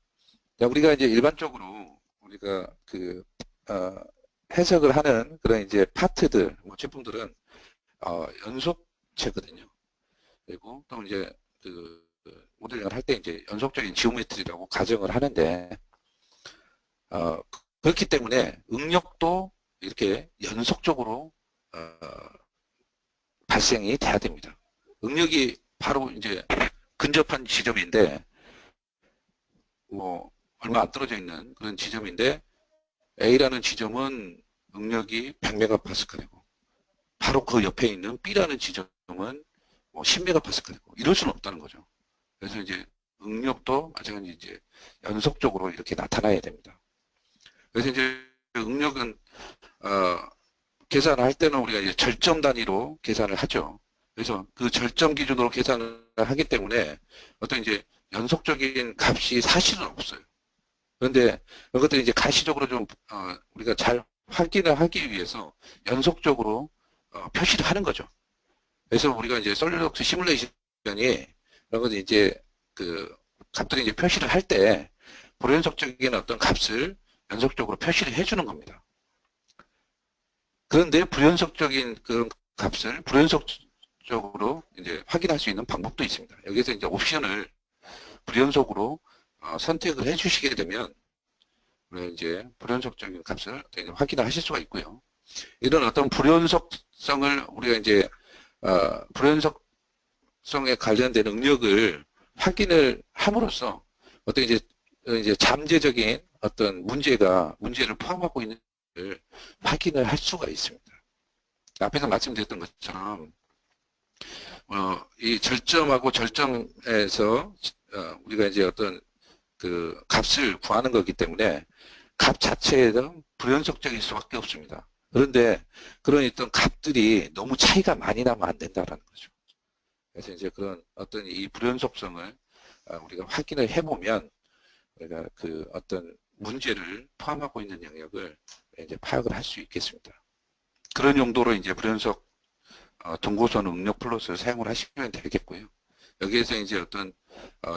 우리가 이제 일반적으로 우리가 해석을 하는 그런 이제 파트들, 제품들은 연속체거든요. 그리고 또 이제 모델링을 할 때 이제 연속적인 지오메트리라고 가정을 하는데, 그렇기 때문에 응력도 이렇게 연속적으로 발생이 돼야 됩니다. 응력이 바로 이제 근접한 지점인데 얼마 안 떨어져 있는 그런 지점인데 A라는 지점은 응력이 100메가파스칼이고 바로 그 옆에 있는 B라는 지점은 10메가파스칼이고 이럴 수는 없다는 거죠. 그래서 이제 응력도 마찬가지 이제 연속적으로 이렇게 나타나야 됩니다. 그래서 이제 응력은 계산을 할 때는 우리가 이제 절점 단위로 계산을 하죠. 그래서 그 절점 기준으로 계산을 하기 때문에 어떤 이제 연속적인 값이 사실은 없어요. 그런데 이것들이 이제 가시적으로 좀 우리가 잘 확인을 하기 위해서 연속적으로 표시를 하는 거죠. 그래서 우리가 이제 솔리드웍스 시뮬레이션이 이런 것들 이제 값들이 이제 표시를 할 때 불연속적인 어떤 값을 연속적으로 표시를 해주는 겁니다. 그런데 불연속적인 그런 값을 불연속적으로 이제 확인할 수 있는 방법도 있습니다. 여기서 이제 옵션을 불연속으로 선택을 해주시게 되면 이제 불연속적인 값을 확인을 하실 수가 있고요. 이런 어떤 불연속성을 우리가 이제 불연속성에 관련된 응력을 확인을 함으로써 어떤 이제 잠재적인 어떤 문제를 포함하고 있는 걸 확인을 할 수가 있습니다. 앞에서 말씀드렸던 것처럼 이 절점하고 절점에서 우리가 이제 어떤 값을 구하는 거기 때문에 값 자체에는 불연속적일 수밖에 없습니다. 그런데 그런 어떤 값들이 너무 차이가 많이 나면 안 된다라는 거죠. 그래서 이제 그런 어떤 이 불연속성을 우리가 확인을 해보면 우리가 어떤 문제를 포함하고 있는 영역을 이제 파악을 할 수 있겠습니다. 그런 용도로 이제 불연속 등고선 응력 플롯을 사용을 하시면 되겠고요. 여기에서 이제 어떤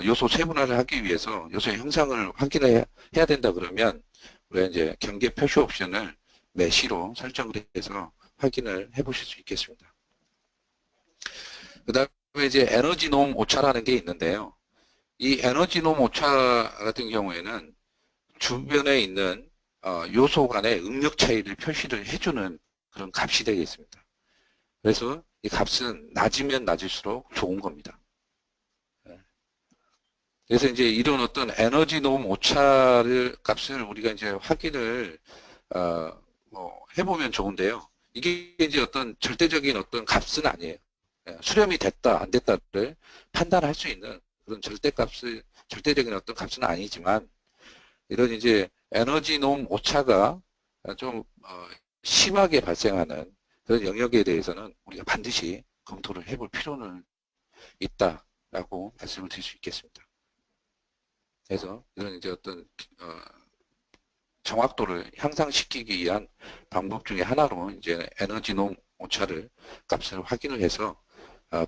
요소 세분화를 하기 위해서 요소의 형상을 확인을 해야 된다 그러면 우리가 이제 경계 표시 옵션을 메시로 설정을 해서 확인을 해 보실 수 있겠습니다. 그 다음에 이제 에너지 놈 오차라는 게 있는데요. 이 에너지 놈 오차 같은 경우에는 주변에 있는 요소 간의 응력 차이를 표시를 해주는 그런 값이 되겠습니다. 그래서 이 값은 낮으면 낮을수록 좋은 겁니다. 그래서 이제 이런 어떤 에너지 노음 오차를 값을 우리가 이제 확인을 뭐 해보면 좋은데요. 이게 이제 어떤 절대적인 어떤 값은 아니에요. 수렴이 됐다 안 됐다를 판단할 수 있는 그런 절대적인 어떤 값은 아니지만 이런 이제 에너지 노음 오차가 좀 심하게 발생하는 그런 영역에 대해서는 우리가 반드시 검토를 해볼 필요는 있다라고 말씀을 드릴 수 있겠습니다. 그래서 이런 이제 어떤 정확도를 향상시키기 위한 방법 중에 하나로 이제 에너지 노임 오차를 값을 확인을 해서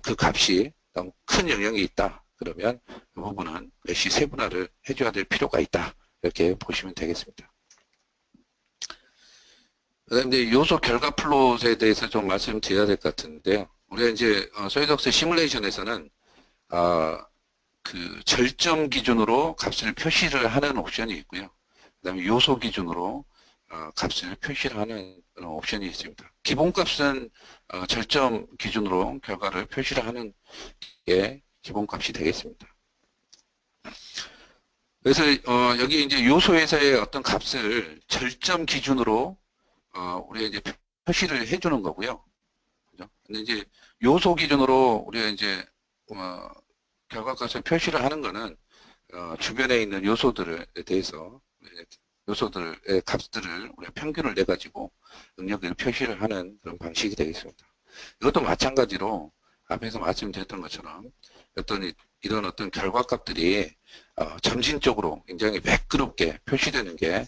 그 값이 너무 큰 영향이 있다. 그러면 그 부분은 메시 세분화를 해줘야 될 필요가 있다. 이렇게 보시면 되겠습니다. 그다음에 이제 요소 결과 플롯에 대해서 좀 말씀드려야 될 것 같은데요. 우리가 이제 소이덕스 시뮬레이션에서는 그 절점 기준으로 값을 표시를 하는 옵션이 있고요. 그 다음에 요소 기준으로 값을 표시를 하는 그런 옵션이 있습니다. 기본값은 절점 기준으로 결과를 표시를 하는 게 기본값이 되겠습니다. 그래서 여기 이제 요소에서의 어떤 값을 절점 기준으로 우리가 이제 표시를 해주는 거고요. 그죠? 근데 이제 요소 기준으로 우리가 이제 결과값을 표시를 하는 거는 주변에 있는 요소들에 대해서 요소들의 값들을 우리가 평균을 내 가지고 능력을 표시를 하는 그런 방식이 되겠습니다. 이것도 마찬가지로 앞에서 말씀드렸던 것처럼 이런 어떤 결과값들이 점진적으로 굉장히 매끄럽게 표시되는 게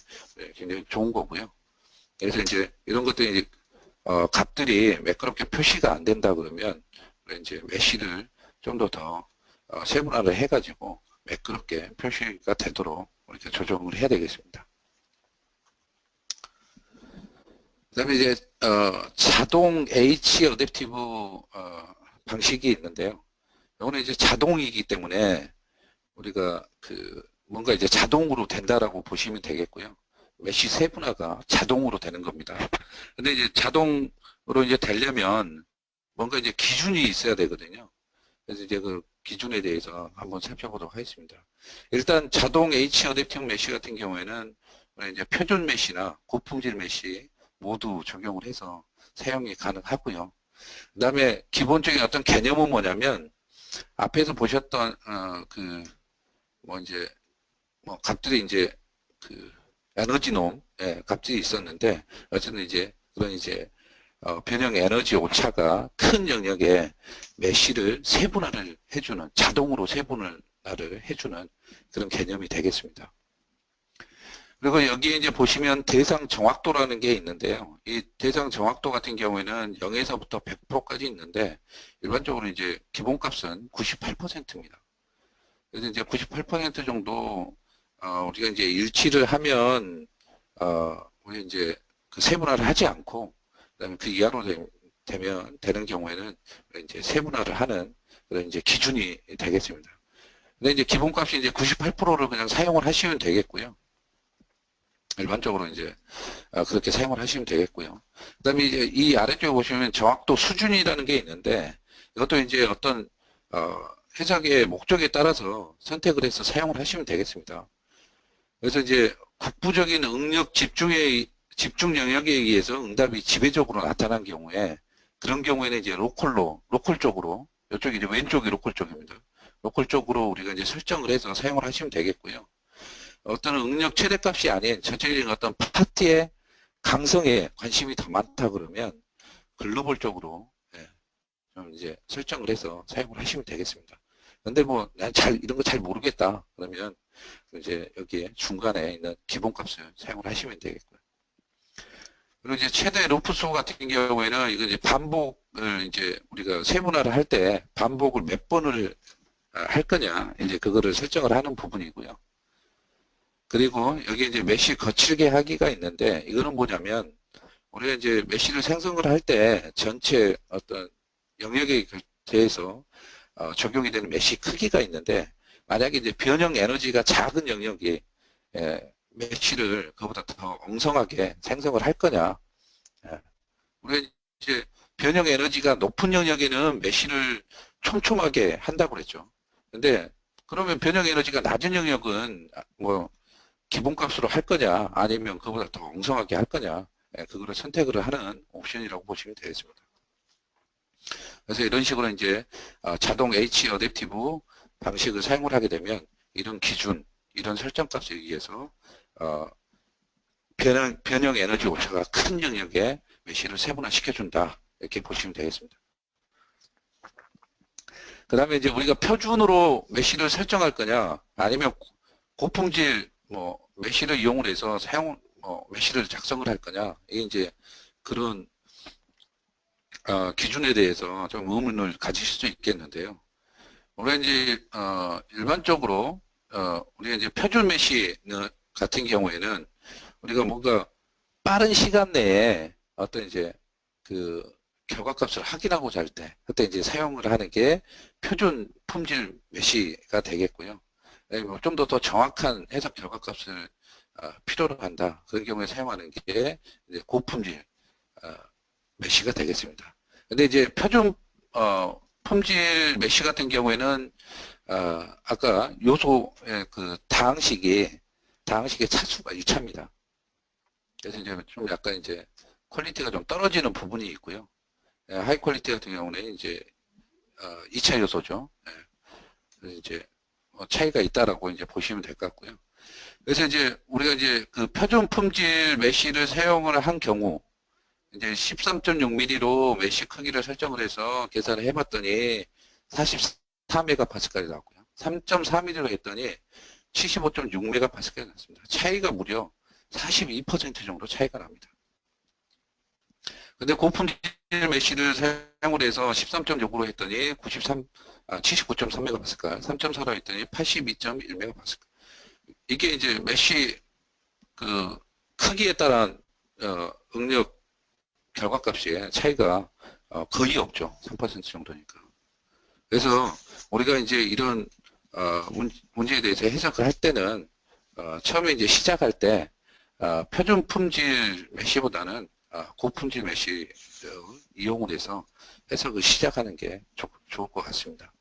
굉장히 좋은 거고요. 그래서 이제 이런 것들이 값들이 매끄럽게 표시가 안 된다 그러면 이제 메시를 좀 더 세분화를 해가지고 매끄럽게 표시가 되도록 이렇게 조정을 해야 되겠습니다. 그 다음에 이제 자동 H 어댑티브 방식이 있는데요. 이거는 이제 자동이기 때문에 우리가 뭔가 이제 자동으로 된다라고 보시면 되겠고요. 메시 세분화가 자동으로 되는 겁니다. 근데 이제 자동으로 이제 되려면 뭔가 이제 기준이 있어야 되거든요. 그래서 이제 그 기준에 대해서 한번 살펴보도록 하겠습니다. 일단 자동 H 어댑팅 메시 같은 경우에는 이제 표준 메시나 고품질 메시 모두 적용을 해서 사용이 가능하고요. 그 다음에 기본적인 어떤 개념은 뭐냐면 앞에서 보셨던 값들이 이제 에너지 놈 값들이 있었는데 어쨌든 이제 그런 이제 변형 에너지 오차가 큰 영역에 메시를 세분화를 해주는 자동으로 세분화를 해주는 그런 개념이 되겠습니다. 그리고 여기에 이제 보시면 대상 정확도라는 게 있는데요. 이 대상 정확도 같은 경우에는 0에서부터 100%까지 있는데 일반적으로 이제 기본값은 98%입니다. 그래서 이제 98% 정도 우리가 이제 일치를 하면 우리 이제 그 세분화를 하지 않고 그다음에 그 이하로 되는 경우에는 이제 세분화를 하는 그런 이제 기준이 되겠습니다. 근데 이제 기본값이 이제 98%를 그냥 사용을 하시면 되겠고요. 일반적으로 이제 그렇게 사용을 하시면 되겠고요. 그다음에 이제 이 아래쪽에 보시면 정확도 수준이라는 게 있는데 이것도 이제 어떤 해석의 목적에 따라서 선택을 해서 사용을 하시면 되겠습니다. 그래서 이제 국부적인 응력 집중 영역에 의해서 응답이 지배적으로 나타난 경우에 그런 경우에는 이제 로컬 쪽으로 이쪽이 이제 왼쪽이 로컬 쪽입니다. 로컬 쪽으로 우리가 이제 설정을 해서 사용을 하시면 되겠고요. 어떤 응력 최대값이 아닌 전체적인 어떤 파트의 강성에 관심이 더 많다 그러면 글로벌적으로 좀 이제 설정을 해서 사용을 하시면 되겠습니다. 근데 뭐 난 이런 거 잘 모르겠다 그러면 이제 여기에 중간에 있는 기본값을 사용을 하시면 되겠고요. 그리고 이제 최대 루프수 같은 경우에는 이거 이제 반복을 이제 우리가 세분화를 할 때 반복을 몇 번을 할 거냐, 이제 그거를 설정을 하는 부분이고요. 그리고 여기 이제 메쉬 거칠게 하기가 있는데, 이거는 뭐냐면, 우리가 이제 메쉬를 생성을 할 때 전체 어떤 영역에 대해서 적용이 되는 메쉬 크기가 있는데, 만약에 이제 변형 에너지가 작은 영역이 메쉬를 그보다 더 엉성하게 생성을 할 거냐. 예, 우리가 이제 변형 에너지가 높은 영역에는 메쉬를 촘촘하게 한다고 그랬죠. 근데 그러면 변형 에너지가 낮은 영역은 뭐 기본값으로 할 거냐, 아니면 그보다 더 엉성하게 할 거냐, 그거를 선택을 하는 옵션이라고 보시면 되겠습니다. 그래서 이런 식으로 이제 자동 H 어댑티브 방식을 사용을 하게 되면 이런 기준, 이런 설정값에 의해서 변형 에너지 오차가 큰 영역에 메쉬를 세분화시켜준다, 이렇게 보시면 되겠습니다. 그 다음에 이제 우리가 표준으로 메쉬를 설정할 거냐, 아니면 고품질 메쉬를 이용을 해서 메쉬를 작성을 할 거냐, 이게 이제 그런 기준에 대해서 좀 의문을 가지실 수 있겠는데요. 우리가 이제 일반적으로 우리가 이제 표준 메쉬 같은 경우에는 우리가 뭔가 빠른 시간 내에 어떤 이제 그 결과값을 확인하고자 할 때, 그때 이제 사용을 하는 게 표준 품질 메쉬가 되겠고요. 좀 더 정확한 해석 결과값을 필요로 한다. 그런 경우에 사용하는 게 이제 고품질 메쉬가 되겠습니다. 근데 이제 표준 품질 메쉬 같은 경우에는 아까 요소의 그 다항식의 차수가 유차입니다. 그래서 이제 좀 약간 이제 퀄리티가 좀 떨어지는 부분이 있고요. 하이 퀄리티 같은 경우는 이제 2차 요소죠. 그래서 이제 차이가 있다라고 이제 보시면 될 것 같고요. 그래서 이제 우리가 이제 그 표준 품질 메쉬를 사용을 한 경우 이제 13.6mm로 메쉬 크기를 설정을 해서 계산을 해봤더니 44메가파스칼이 나왔고요. 3.4mm로 했더니 75.6메가파스칼이 났습니다. 차이가 무려 42% 정도 차이가 납니다. 근데 고품질 메쉬를 사용을 해서 13.6으로 했더니 79.3메가파스칼, 3.4로 했더니 82.1메가파스칼. 이게 이제 메쉬 그 크기에 따른 응력 결과값의 차이가 거의 없죠. 3% 정도니까. 그래서 우리가 이제 이런 문제에 대해서 해석을 할 때는 처음에 이제 시작할 때 표준 품질 메쉬보다는 고품질 메쉬 이용을 해서 해석을 시작하는 게 좋을 것 같습니다.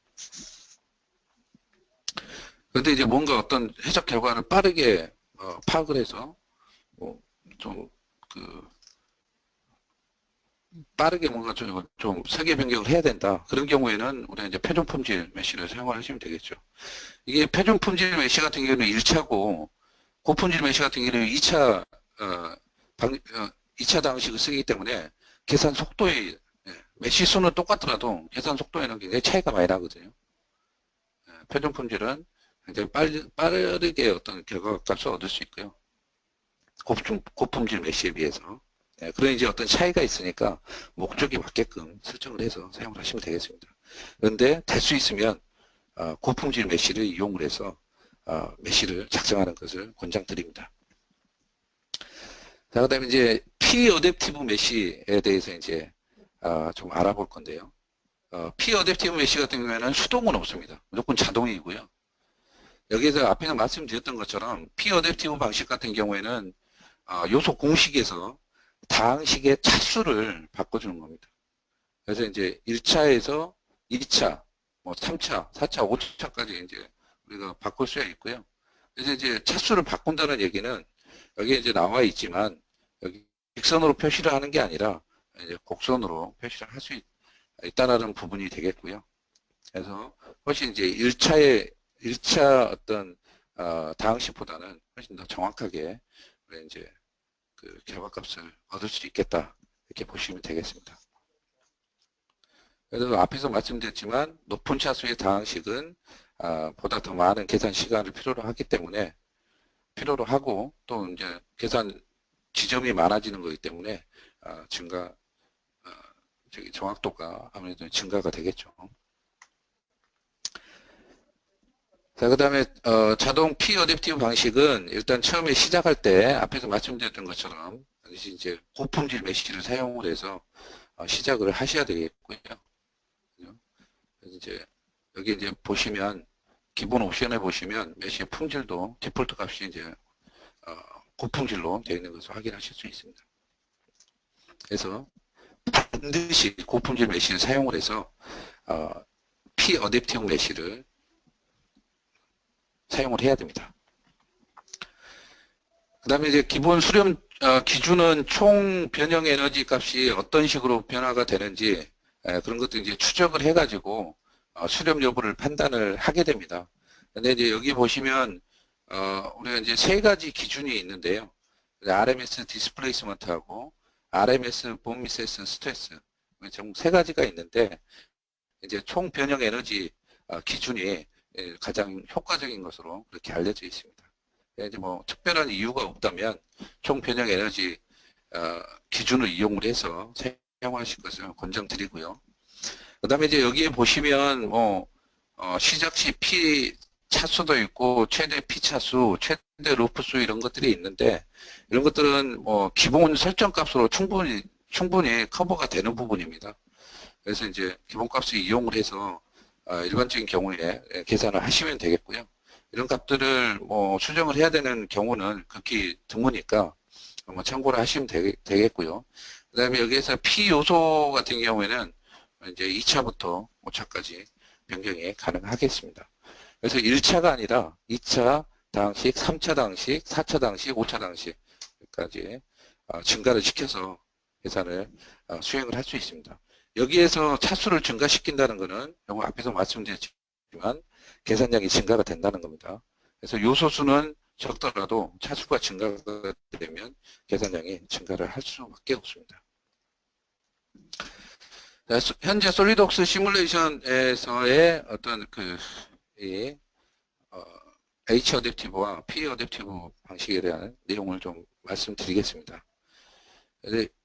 그런데 이제 뭔가 어떤 해석 결과를 빠르게 파악을 해서 빠르게 뭔가 좀 설계 변경을 해야 된다. 그런 경우에는 우리가 이제 표준 품질 메쉬를 사용을 하시면 되겠죠. 이게 표준 품질 메쉬 같은 경우는 1차고 고품질 메쉬 같은 경우는 2차 2차 방식을 쓰기 때문에 계산 속도에 메쉬 수는 똑같더라도 계산 속도에는 굉장히 차이가 많이 나거든요. 표준 품질은 굉장히 빠르게 어떤 결과값을 얻을 수 있고요. 고품질 메쉬에 비해서. 그런 이제 어떤 차이가 있으니까 목적에 맞게끔 설정을 해서 사용을 하시면 되겠습니다. 그런데 될 수 있으면 고품질 메쉬를 이용을 해서 메쉬를 작성하는 것을 권장드립니다. 자, 그다음에 이제 P-어댑티브 메쉬에 대해서 이제 좀 알아볼 건데요. P-어댑티브 메쉬 같은 경우에는 수동은 없습니다. 무조건 자동이고요. 여기에서 앞에서 말씀드렸던 것처럼 P-어댑티브 방식 같은 경우에는 요소 공식에서 다항식의 차수를 바꿔주는 겁니다. 그래서 이제 1차에서 2차, 3차, 4차, 5차까지 이제 우리가 바꿀 수가 있고요. 그래서 이제 차수를 바꾼다는 얘기는 여기에 이제 나와 있지만 여기 직선으로 표시를 하는 게 아니라 이제 곡선으로 표시를 할 수 있다는 부분이 되겠고요. 그래서 훨씬 이제 1차 어떤 다항식보다는 훨씬 더 정확하게 이제 그 결과값을 얻을 수 있겠다, 이렇게 보시면 되겠습니다. 그래서 앞에서 말씀드렸지만 높은 차수의 다항식은 보다 더 많은 계산 시간을 필요로 하기 때문에 필요로 하고 또 이제 계산 지점이 많아지는 거기 때문에 정확도가 아무래도 증가가 되겠죠. 자, 그 다음에, 자동 P 어댑티브 방식은 일단 처음에 시작할 때, 앞에서 말씀드렸던 것처럼, 이제 고품질 메쉬를 사용을 해서 시작을 하셔야 되겠고요. 그래서 이제, 여기 이제 보시면, 기본 옵션에 보시면, 메쉬의 품질도 디폴트 값이 이제, 고품질로 되어 있는 것을 확인하실 수 있습니다. 그래서 반드시 고품질 메쉬를 사용을 해서, P 어댑티브 메쉬를 사용을 해야 됩니다. 그 다음에 이제 기본 수렴 기준은 총 변형 에너지 값이 어떤 식으로 변화가 되는지 그런 것도 이제 추적을 해가지고 수렴 여부를 판단을 하게 됩니다. 근데 이제 여기 보시면 우리가 이제 세 가지 기준이 있는데요. RMS 디스플레이스먼트하고 RMS 봄미세스 스트레스 총 세 가지가 있는데 이제 총 변형 에너지 기준이 가장 효과적인 것으로 그렇게 알려져 있습니다. 이제 뭐 특별한 이유가 없다면 총 변형 에너지 기준을 이용을 해서 사용하실 것을 권장드리고요. 그 다음에 이제 여기에 보시면 뭐 시작 시 P 차수도 있고 최대 P 차수, 최대 루프 수 이런 것들이 있는데 이런 것들은 뭐 기본 설정 값으로 충분히 커버가 되는 부분입니다. 그래서 이제 기본값을 이용을 해서 일반적인 경우에 계산을 하시면 되겠고요. 이런 값들을 뭐 수정을 해야 되는 경우는 극히 드무니까 뭐 참고를 하시면 되겠고요. 그 다음에 여기에서 P 요소 같은 경우에는 이제 2차부터 5차까지 변경이 가능하겠습니다. 그래서 1차가 아니라 2차 당식, 3차 당식, 4차 당식, 5차 당식까지 증가를 시켜서 계산을 수행을 할 수 있습니다. 여기에서 차수를 증가시킨다는 것은 요거 앞에서 말씀드렸지만 계산량이 증가가 된다는 겁니다. 그래서 요소수는 적더라도 차수가 증가가 되면 계산량이 증가를 할 수밖에 없습니다. 현재 솔리드웍스 시뮬레이션에서의 어떤 H 어댑티브와 P 어댑티브 방식에 대한 내용을 좀 말씀드리겠습니다.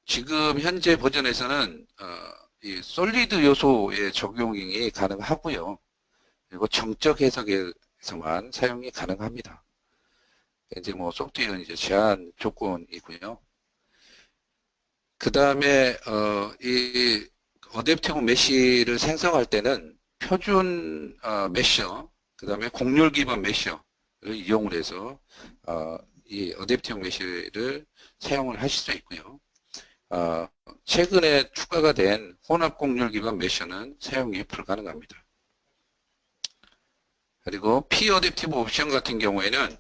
지금 현재 버전에서는 이 솔리드 요소의 적용이 가능하고요. 그리고 정적 해석에서만 사용이 가능합니다. 이제 뭐 소프트웨어는 이제 제한 조건이고요. 그 다음에 이 어댑티브 메쉬를 생성할 때는 표준 메셔, 그 다음에 곡률 기반 메셔를 이용을 해서 이 어댑티브 메쉬를 사용을 하실 수 있고요. 최근에 추가가 된 혼합 곡률 기반 메셔는 사용이 불가능합니다. 그리고 P 어댑티브 옵션 같은 경우에는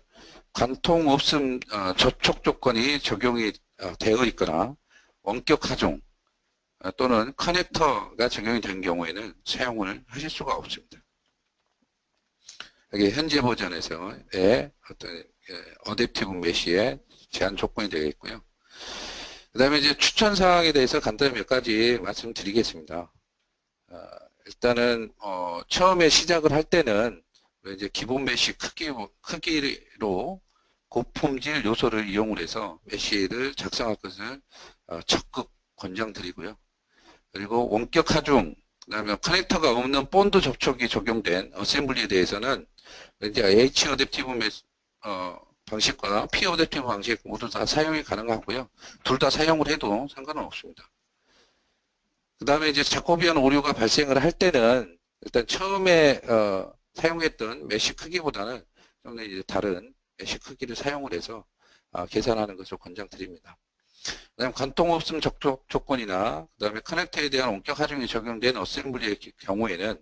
관통 없음 접촉 조건이 적용이 되어 있거나 원격 하중 또는 커넥터가 적용이 된 경우에는 사용을 하실 수가 없습니다. 이게 현재 버전에서의 어떤 어댑티브 메쉬의 제한 조건이 되겠고요. 그 다음에 이제 추천 사항에 대해서 간단히 몇 가지 말씀드리겠습니다. 일단은 처음에 시작을 할 때는 이제 기본 메쉬 크기로 고품질 요소를 이용을 해서 메쉬를 작성할 것을 적극 권장드리고요. 그리고 원격 하중, 그다음에 커넥터가 없는 본드 접촉이 적용된 어셈블리에 대해서는 이제 H 어댑티브 방식과 P 어댑티브 방식 모두 다 사용이 가능하고요. 둘 다 사용을 해도 상관은 없습니다. 그 다음에 이제 자코비안 오류가 발생을 할 때는 일단 처음에 사용했던 메쉬 크기보다는 좀 이제 다른 메쉬 크기를 사용을 해서 계산하는 것을 권장드립니다. 그 다음에 관통 없음 접촉 조건이나 그 다음에 커넥터에 대한 원격 하중이 적용된 어셈블리의 경우에는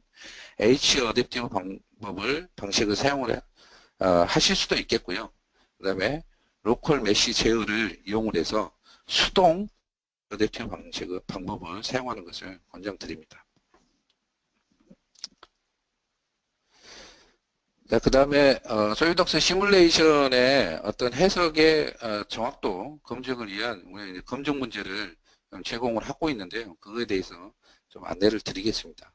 H 어댑티브 방식을 사용을 하실 수도 있겠고요. 그 다음에 로컬 메쉬 제어를 이용을 해서 수동 어댑티브 방법을 사용하는 것을 권장드립니다. 그 다음에 솔리드웍스 시뮬레이션의 어떤 해석의 정확도 검증을 위한 우리 검증 문제를 제공을 하고 있는데요. 그거에 대해서 좀 안내를 드리겠습니다.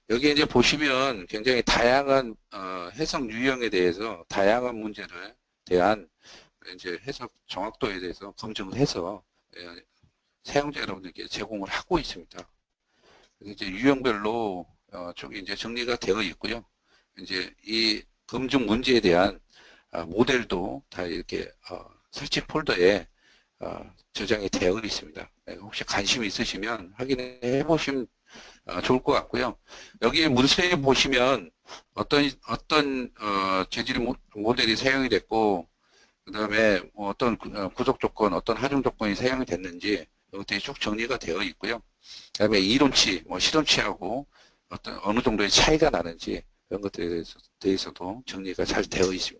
여기 이제 보시면 굉장히 다양한 해석 유형에 대해서 다양한 문제를 대한 이제 해석 정확도에 대해서 검증을 해서 사용자 여러분들께 제공을 하고 있습니다. 이제 유형별로 저기 이제 정리가 되어 있고요. 이제 이 검증 문제에 대한 모델도 다 이렇게 설치 폴더에 저장이 되어 있습니다. 혹시 관심 있으시면 확인해 보시면 좋을 것 같고요. 여기 문서에 보시면 어떤 재질 모델이 사용이 됐고, 그 다음에 어떤 구속 조건, 어떤 하중 조건이 사용이 됐는지 이것들이 쭉 정리가 되어 있고요. 그 다음에 이론치, 실험치하고 어느 정도의 차이가 나는지 이런 것들에 대해서도 정리가 잘 되어 있습니다.